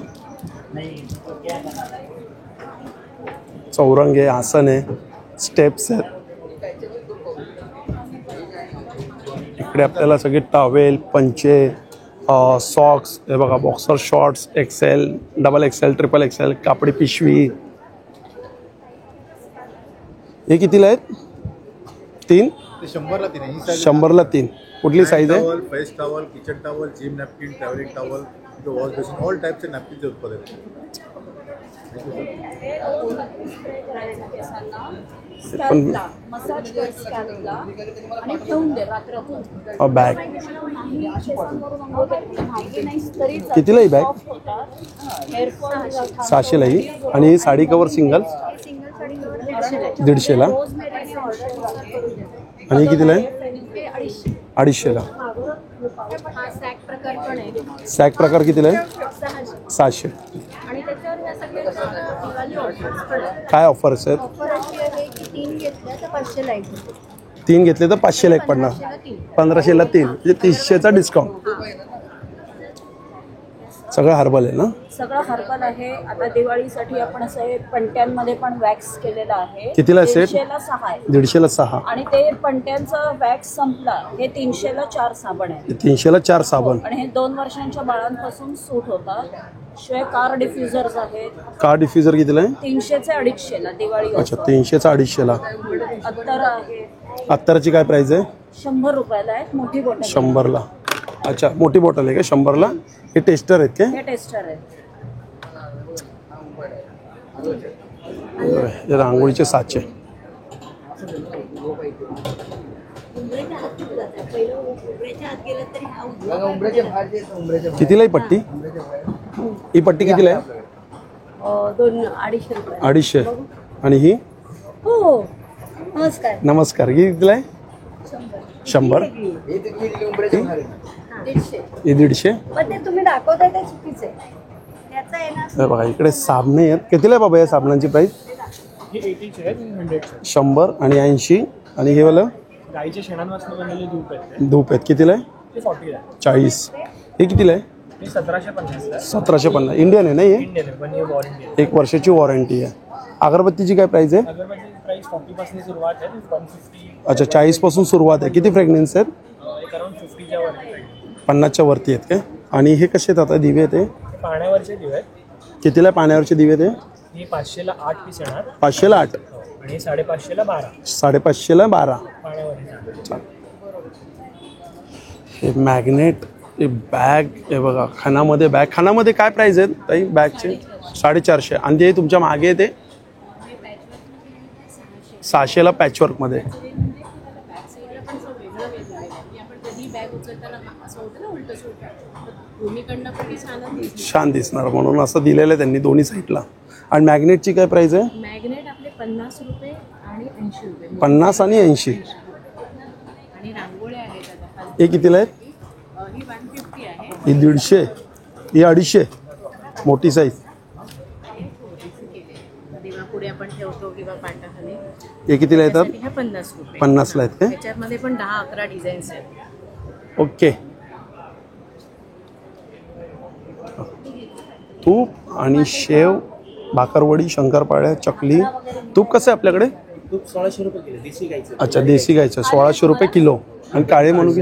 चौरंग आहे. आसन आहे. स्टेप्स आहेत. इकडे आपल्याला सगळे टॉवेल पंचे सॉक्स हे बघा. Boxer shorts XL, XXL, XXL कापडी पिशवी. हे कितीला आहेत? 3? 100ला 3. 100ला 3. कुठली साईज आहे? Face towel, kitchen towel, gym napkin, travelling towel, wash basin, all टाइपचे नॅपकिनचे उत्पादन. मसाज कर स्कॅल्पला आणि ठेवून दे रात्रभर. बॅग कितीला कितीला ही बॅग? 600ला ही. आणि साडी कवर सिंगल 150ला. आणि कितीला आहे? 250ला. सॅक प्रकार कितीला आहे? 600. काय ऑफर्स आहेत? 3 घेतले तर 500ला 1 पडणार. 1500ला 3 म्हणजे 300चा डिस्काउंट. सगळं हर्बल आहे ना? सगळं हर्बल आहे. आता दिवाळीसाठी आपण असं पणत्यांमध्ये पण वॅक्स केलेलं आहे. कितीला सेट? 150ला 6 आहे. 150ला 6. आणि ते पणत्यांचं वॅक्स संपला. हे 300ला 4 साबण आहे. 300ला 4 साबण. आणि हे 2 वर्षांच्या बाळांपासून सूट होतात. शिवाय कार डिफ्युजर्स आहेत. कार डिफ्युजर कितीला आहे? 300चे 250ला दिवाळी. अच्छा 300चा 250ला. अत्तर आहे. अत्तरची काय प्राइस आहे? 100 रुपयाला आहे. मोठी बॉटल 100ला. अच्छा मोठी बॉटल आहे का 100ला? हे टेस्टर आहेत का? हे टेस्टर आहे. हे रांगोळीचे साचे. कितीला ही पट्टी? ही पट्टी कितीला आहे? 200-250 रुपये. 250. आणि ही? हो नमस्कार. नमस्कार. ही कितीला आहे? 100. ही 150. पण ते तुम्ही दाखवताय ते चुकीचं आहे. त्याचं आहे ना हे बघा इकडे साबणे आहेत. कितीला आहे बाबा या साबणांची प्राइस? 100 आणि 80. आणि हे वाला गाईच्या शेणांपासून बनलेले धूप आहेत. धूप आहेत. कितीला आहे? ते 40 आहे. 40. हे कितीला आहे? हे 1750 आहे. 1750. इंडियन आहे ना हे? इंडियन आहे, 1 year वॉरंटी आहे. 1 वर्षाची वॉरंटी आहे. अगरबत्तीची काय प्राइस आहे? अगरबत्तीची प्राइस 40 पासून सुरुवात आहे. 150. अच्छा 40 पासून सुरुवात आहे. किती फ्रेग्रन्स आहेत? एक अराउंड 50च्या वरती आहे. 50च्या वरती आहेत काय? आणि हे कसे आहेत आता दिवे ते? हे पाण्यावरचे दिवे आहेत. कितीला पाण्यावरचे दिवे ते? हे 500ला 8 पीस येणार. 500ला 8. आणि हे 550ला 12. 550ला 12. पाण्यावरचे. हे मॅग्नेट, हे बॅग, हे बघा खानामध्ये बॅग. खानामध्ये काय प्राइस आहेत ताई बॅगचे? 450. आणि ते तुमच्या मागे ते 600ला पॅचवर्कमध्ये. छान दिसणार म्हणून असं दिलेलं आहे त्यांनी दोन्ही साईडला. आणि मॅग्नेटची काय प्राइस आहे? मॅग्नेट आपले 50 रुपये आणि 80 रुपये. 50 आणि 80. आणि रांगोळ्या आहेत आता. हे कितीला आहेत? ही 150 आहे. ही 150. ही 250. मोठी साईज. देवापुढे आपण ठेवतो किंवा पाटाखाली. हे कितीला येतात? हे 50 रुपये. 50ला आहेत काय? त्याच्यामध्ये पण 10-11 डिझाईन्स आहेत. ओके. तूप आणि शेव, भाकरवडी, शंकरपाळ्या, चकली. तूप कसं आहे आपल्याकडे? तूप 1600 रुपये किलो देशी गाईचं. अच्छा देशी गायचं 1600 रुपये किलो. आणि काळे म्हणून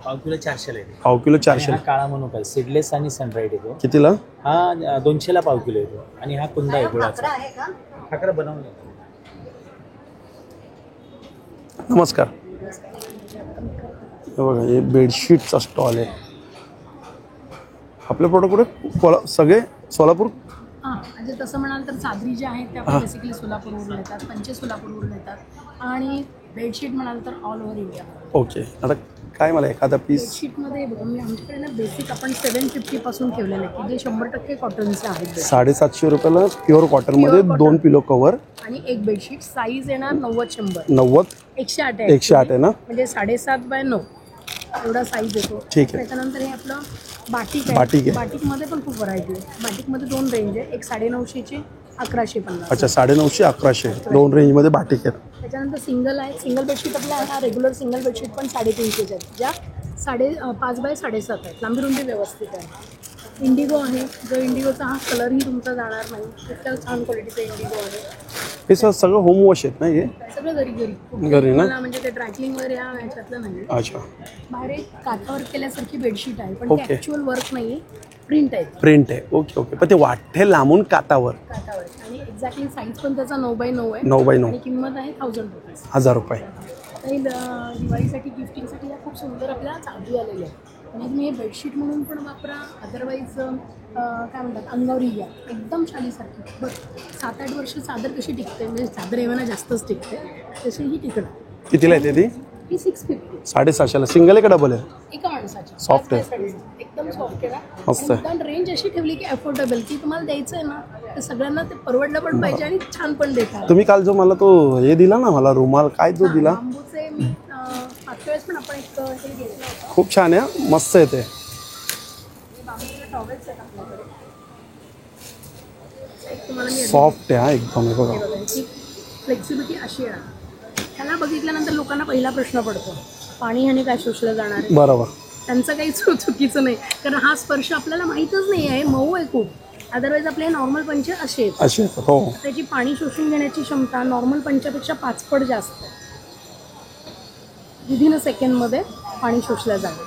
पाव किलो 400 आहे. पाव किलो 400. हा काळा म्हणून काय सीडलेस आणि सनराईड येतो. कितीला? हा 200ला पाव किलो येतो. आणि हा कुंदा आहे गुळाचा. खाकरा बनवून येतो. नमस्कार. हे बघा हे बेडशीटचा स्टॉल आहे. आपले प्रोडक्ट कुठे? सगळे सोलापूर? हां म्हणजे तसं म्हणाल तर चादरी ज्या आहेत त्या बेसिकली सोलापूरवरून येतात. पंचे सोलापूरवरून येतात. आणि बेडशीट म्हणाल तर ऑल ओव्हर इंडिया. ओके. आता काय मला एखादा पीस? बेडशीटमध्ये बघा मी आमच्याकडे ना बेसिक आपण 750 पासून ठेवलेलं आहे की जे 100% कॉटनचे आहेत. 750 रुपयाला प्युअर कॉटनमध्ये 2 पिलो कव्हर आणि एक बेडशीट साईज येणार 90-100. 90 108 आहे. 108 आहे ना? म्हणजे 7.5x9 एवढा साईज येतो. ठीक आहे. त्याच्यानंतर हे आपलं बाटिक आहे. बाटिक आहे. बाटिकमध्ये पण खूप व्हरायटी आहे. बाटिकमध्ये 2 रेंज आहे. एक 950ची 1150. अच्छा 950 1100 2 रेंजमध्ये बाटिक आहेत. त्याच्यानंतर सिंगल आहे. सिंगल बेडशीट आपला हा रेग्युलर सिंगल बेडशीट पण 350 आहेत. ज्या 5x7 आहेत. लांबी रुंदी व्यवस्थित आहे. इंडिगो आहे. जो इंडिगोचा हा कलरही तुमचा जाणार नाही. इतक्या छान क्वालिटीचा इंडिगो आहे. हे सगळं होम वॉश आहेत ना हे? सगळं घरी घरी ना? म्हणजे ते ड्रायक्लिंग वगैरे ह्याच्यातलं नाही. अच्छा. बाहेर एक काठावर केल्यासारखी बेडशीट आहे पण ओके. ते ॲक्च्युअल वर्क नाही प्रिंट आहे. प्रिंट आहे. Okay okay. पण ते वाटते लांबून कातावर. काठावर आणि एक्झॅक्टली साईज पण त्याचा 9x9 आहे. 9x9 आणि किंमत आहे 1000 रुपये. 1000 रुपये. काही दिवाळीसाठी गिफ्टिंगसाठी या खूप सुंदर आपल्याला चादरी आलेल्या आहे. आणि तुम्ही हे बेडशीट म्हणून पण वापरा. अदरवाईज काय म्हणतात अंगावरी घ्या. एकदम शालीसारखी. बघ 7-8 वर्ष चादर कशी टिकते म्हणजे चादर एवढा जास्तच टिकते तशी ही टिकणार. कितीला येते ती? ही 650. 750ला. सिंगल आहे का डबल आहे? एका माणसाची. सॉफ्ट आहे. एकदम सॉफ्ट आहे. मस्त आहे. एकदम रेंज अशी ठेवली की अफोर्डेबल की तुम्हाला द्यायचं आहे ना तर सगळ्यांना ते परवडलं पण पाहिजे आणि छान पण देतात. तुम्ही काल जो मला तो हे दिला ना मला रुमाल काय जो दिला बांबूचे मी मागच्या वेळेस पण आपण एक हे घेतलं होतं. खूप छान आहे. मस्त आहे ते. बांबूचे टॉवेल्स आहेत आपल्याकडे. एक तुम्हाला मी सॉफ्ट आहे हा एकदम. हे बघा फ्लेक्सिबिलिटी अशी आहे. त्याला बघितल्यानंतर लोकांना पहिला प्रश्न पडतो पाणी ह्याने काय शोषलं जाणार आहे. बरोबर. त्यांचं काही चुकीचं नाही कारण हा स्पर्श आपल्याला माहीतच नाही आहे. मऊ आहे खूप. अदरवाईज आपले नॉर्मल पंच असे आहेत. हो. त्याची पाणी शोषून घेण्याची क्षमता नॉर्मल पंचापेक्षा 5 पट जास्त. विदिन अ सेकंडमध्ये पाणी शोषलं जातं.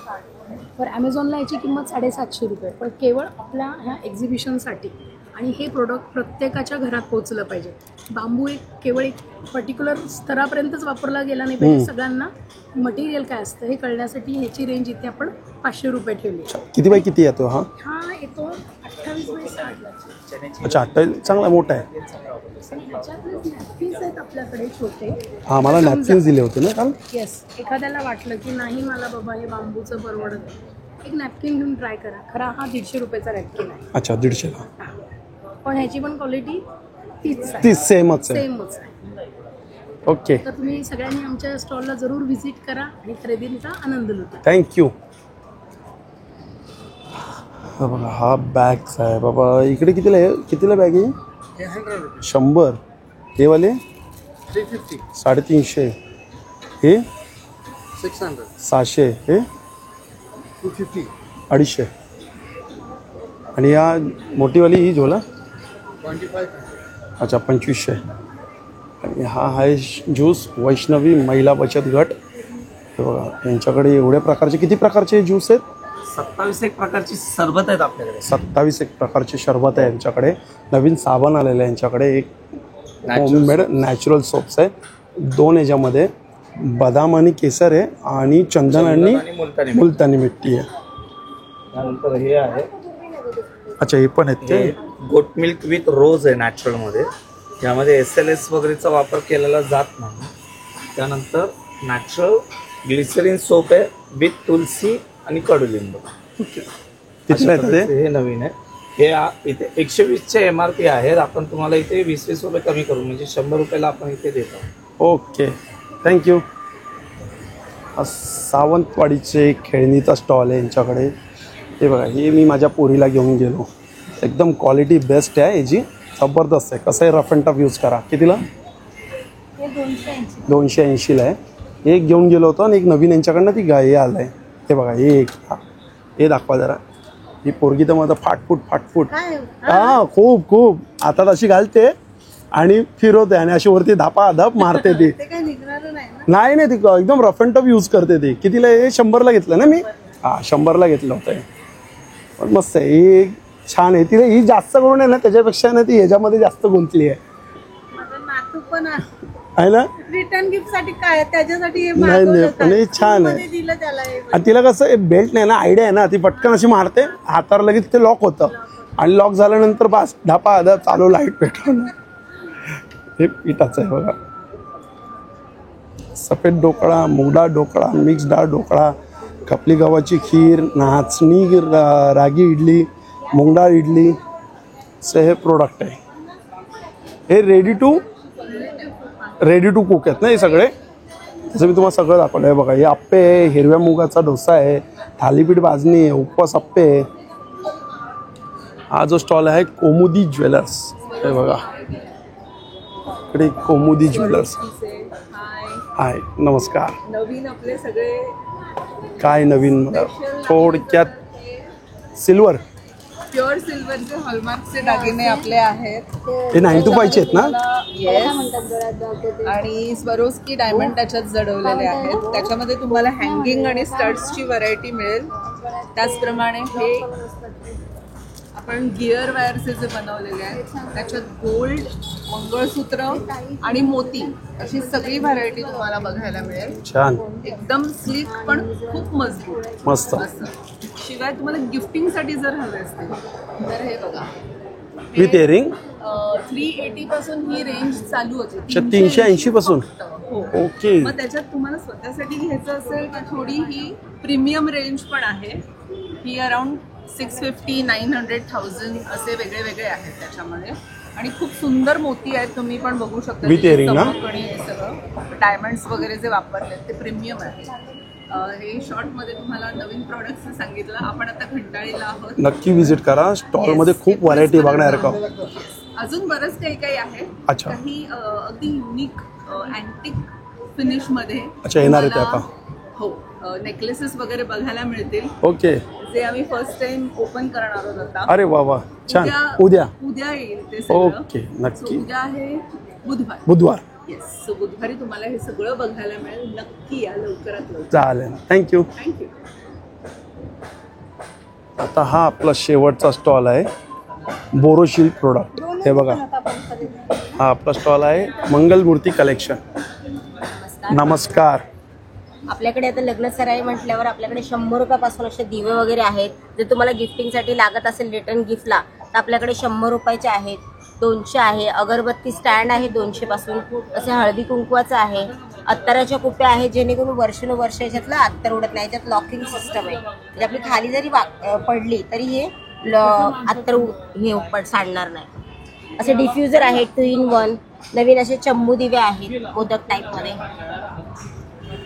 तर ॲमेझॉनला याची किंमत 750 रुपये. पण केवळ आपल्या ह्या एक्झिबिशनसाठी आणि हे प्रोडक्ट प्रत्येकाच्या घरात पोहोचलं पाहिजे. बांबू एक केवळ एक पर्टिक्युलर स्तरापर्यंतच वापरला गेला नाही पाहिजे. सगळ्यांना मटेरियल काय असतं हे कळण्यासाठी ह्याची रेंज इथे आपण 500 रुपये ठेवली. किती बाय किती येतो हा? हा येतो 28 बाय 60. अच्छा 28 चांगला मोठा आहे. ह्याच्यातले नॅपकिन्स आहेत आपल्याकडे छोटे. हां मला नॅपकिन्स दिले होते ना काल. येस, एखाद्याला वाटलं की नाही मला बाबा हे बांबूचं परवडत नाही, एक नॅपकिन घेऊन ट्राय करा. खरा हा 150 रुपयाचा नॅपकिन आहे. अच्छा 150ला. पण ह्याची पण क्वालिटी तीच आहे. ती सेमच आहे. सेमच आहे. ओके तर तुम्ही सगळ्यांनी आमच्या स्टॉलला जरूर व्हिजिट करा आणि खरेदीचा आनंद लुटा. थँक्यू. बघा हा बॅग्स आहे बाबा. इकडे कितीला बॅग आहे? 100. हे वाले 350. 350. हे 600. 600. हे 250. 250. आणि या मोठीवाली ही झोला 25. अच्छा 2500. आणि हा आहे ज्यूस वैष्णवी महिला बचत गट. हे बघा यांच्याकडे एवढ्या प्रकारचे, किती प्रकारचे ज्यूस आहेत? 27 एक प्रकारची सरबत आहेत आपल्याकडे. 27 एक प्रकारचे शरबत आहे यांच्याकडे. नवीन साबण आलेलं आहे यांच्याकडे. एक होममेड नॅचरल सोप्स आहे 2 याच्यामध्ये. बदाम आणि केसर आहे आणि चंदन आणि मुलतानी मिट्टी आहे. त्यानंतर हे आहे, अच्छा हे पण आहेत ते गोट मिल्क विथ रोज आहे नॅचरलमध्ये. यामध्ये SLS वगैरेचा वापर केलेला जात नाही. त्यानंतर नॅचरल ग्लिसरीन सोप आहे विथ तुलसी आणि कडुलिंब. किती आहेत ते? हे नवीन आहे. हे इथे 120चे MRP आहेत. आपण तुम्हाला इथे 20-20 रुपये कमी करू, म्हणजे 100 रुपयाला आपण इथे देतो. Okay thank you. सावंतवाडीचे खेळणीचा स्टॉल आहे यांच्याकडे. हे बघा हे मी माझ्या पोरीला घेऊन गेलो. एकदम क्वालिटी बेस्ट आहे याची, जबरदस्त आहे. कसं आहे रफ अँड टफ यूज करा. कितीला? हे 280. 280ला आहे. एक घेऊन गेलो होतो आणि एक नवीन यांच्याकडनं ती गाय आलं आहे. हे बघा हे एक, हे दाखवा जरा. ही पोरगी तर माझा फाटफूट. हां खूप आता तशी घालते आणि फिरवते आणि अशी वरती धापाधप मारते ती. नाही ती एकदम रफ अँड टफ यूज करते ती. कितीला? हे 100ला घेतलं ना मी. हां 100ला घेतलं होतं हे. पण मस्त आहे ही, छान आहे. तिला ही जास्त करून आहे ना त्याच्यापेक्षा ना ती ह्याच्यामध्ये जास्त गुंतली आहे ना. रिटर्न गिफ्ट साठी काय त्याच्यासाठी नाही पण हे छान आहे. आणि तिला कसं बेल्ट नाही ना, आयडिया आहे ना, ती पटकन अशी मारते हातावर, लगेच ते लॉक होतं आणि लॉक झाल्यानंतर बस धापा चालू लाईट पेटवणं. हे पिठाचं आहे बघा. सफेद ढोकळा, मुगडाळ ढोकळा, मिक्स डाळ ढोकळा, खपली गव्हाची खीर, नाचणी रागी इडली, मुगडाळ इडली. हे प्रोडक्ट आहे. हे रेडी टू कुक आहेत ना हे सगळे. जसं मी तुम्हाला सगळं दाखवलं आहे बघा. हे आप्पे आहे, हिरव्या मुगाचा डोसा आहे, थालीपीठ भाजणी आहे, उपवास आप्पे आहे. हा जो स्टॉल आहे कोमुदी ज्वेलर्स. हे बघा इकडे कोमुदी ज्वेलर्स. हाय नमस्कार. नवीन आपले सगळे काय नवीन? थोडक्यात सिल्वर, प्युअर सिल्वरचे हॉलमार्कचे दागिने आपले आहेत. हे 9 to 5 आहेत ना? येस. आणि स्वरोस्की डायमंड त्याच्यात जडवलेले आहेत. त्याच्यामध्ये तुम्हाला हँगिंग आणि स्टड्सची व्हरायटी मिळेल. त्याचप्रमाणे हे आपण गिअर वायरचे जे बनवलेले आहेत त्याच्यात गोल्ड, मंगळसूत्र आणि मोती अशी सगळी व्हरायटी तुम्हाला बघायला मिळेल. छान, एकदम स्लीक पण खूप मजबूत. मस्त. शिवाय तुम्हाला गिफ्टिंगसाठी जर हवे असतील तर हे बघा विथ इयरिंग 380 पासून ही रेंज चालू होते. 380 पासून. ओके. मग त्याच्यात तुम्हाला स्वतःसाठी घ्यायचं असेल तर थोडी ही प्रीमियम रेंज पण आहे. ही अराउंड 650, 900, 1000 असे वेगळे वेगळे आहेत त्याच्यामध्ये. आणि खूप सुंदर मोती आहेत, तुम्ही पण बघू शकता. विथ इयरिंग ना? सगळं डायमंड्स वगैरे जे वापरले ते प्रीमियम आहे. हे शॉर्टमध्ये तुम्हाला नवीन प्रोडक्ट्स सांगितलं. आपण आता खंडाळीला आहोत. नक्की व्हिजिट करा. स्टॉलमध्ये खूप व्हरायटी बघण्यासारखं. अजून बरंच काही काही आहे. अच्छा. काही अगदी युनिक अँटिक फिनिशमध्ये. अच्छा येणार आहे ते आता. हो नेकलेसेस वगैरे बघायला मिळतील. ओके. जे आम्ही फर्स्ट टाइम ओपन करणार आहोत आता. अरे वा वा छान. उद्या येईल ते सगळं. ओके नक्की. उद्या आहे बुधवार. येस. सो बुधवारी तुम्हाला हे सगळं बघायला मिळेल. नक्की या लवकरात लवकर. चालेल. थँक्यू. आता हा आपला शेवटचा स्टॉल आहे बोरोशील प्रोडक्ट. हे बघा हा आपला स्टॉल आहे मंगलमूर्ती कलेक्शन. नमस्कार. आपल्याकडे आता लग्न सराई म्हटल्यावर आपल्याकडे 100 रुपयापासून असे दिवे वगैरे आहेत. जर तुम्हाला गिफ्टिंगसाठी लागत असेल रिटर्न गिफ्टला तर आपल्याकडे 100 रुपयाचे आहेत, 200 आहे. अगरबत्ती स्टँड आहे 200 पासून. असे हळदी कुंकवाचं आहे. अत्तराच्या कुप्या आहेत जेणेकरून वर्षानुवर्ष याच्यातलं अत्तर उडत नाही. याच्यात लॉकिंग सिस्टम आहे, म्हणजे आपली खाली जरी पडली तरी हे अत्तर हे सांडणार नाही. असे डिफ्युजर आहेत 2 in 1. नवीन असे चम्मू दिवे आहेत मोदक टाईपमध्ये.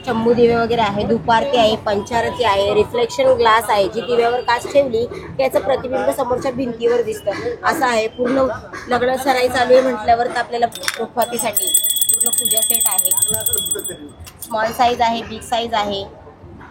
चम्मू दिवे वगैरे आहे. धुपारती आहे, पंचारती आहे. रिफ्लेक्शन ग्लास आहे, जी दिव्यावर काच ठेवली की याचं प्रतिबिंब समोरच्या भिंतीवर दिसतं. असं आहे. पूर्ण लग्न सराई चालू आहे म्हटल्यावर तर आपल्याला रुखवातीसाठी पूर्ण पूजा सेट आहे. स्मॉल साईज आहे, बिग साईज आहे.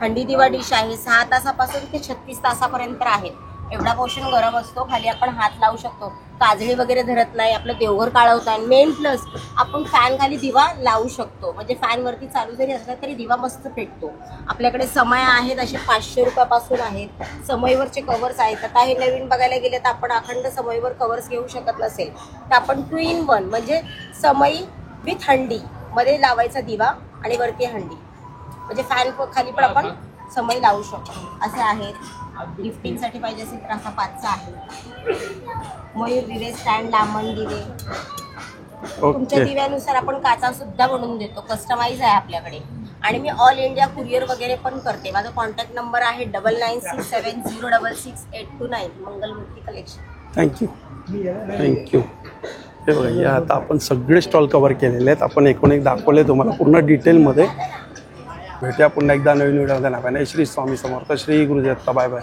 हंडी दिवा डिश आहे. 6 तासापासून ते 36 तासापर्यंत आहेत. एवढा पोर्शन गरम असतो. खाली आपण हात लावू शकतो. काजळी वगैरे धरत नाही. आपलं देवघर काळवतं. आणि मेन प्लस आपण फॅन खाली दिवा लावू शकतो, म्हणजे फॅनवरती चालू जरी असला तरी दिवा मस्त पेटतो. आपल्याकडे समय आहेत असे 500 रुपयापासून आहेत. समईवरचे कवर्स आहेत. आता हे नवीन बघायला गेले तर आपण अखंड समईवर कवर्स घेऊ शकत नसेल तर आपण 2 in 1 म्हणजे समई विथ हंडी मध्ये लावायचा दिवा आणि वरती हंडी, म्हणजे फॅन खाली पण आपण समई लावू शकतो. असे आहेत. गिफ्टिंगसाठी पाहिजे असेल तर असा 5चा आहे. मयूर दिवे स्टँड, लांबण दिवे. तुमच्या दिव्यानुसार आपण काचा सुद्धा बनवून देतो. कस्टमाइज आहे आपल्याकडे. आणि मी ऑल इंडिया कुरिअर वगैरे पण करते. माझा कॉन्टॅक्ट नंबर आहे 9967066829. मंगलमूर्ती कलेक्शन. थँक्यू. हे बघा, हे आता आपण सगळे स्टॉल कव्हर केलेले आहेत. आपण एक दाखवले तुम्हाला पूर्ण डिटेलमध्ये. भेटूया पुन्हा एकदा नवीन video. Shri Swami Samarth. Shri Gurudatt. Bye bye.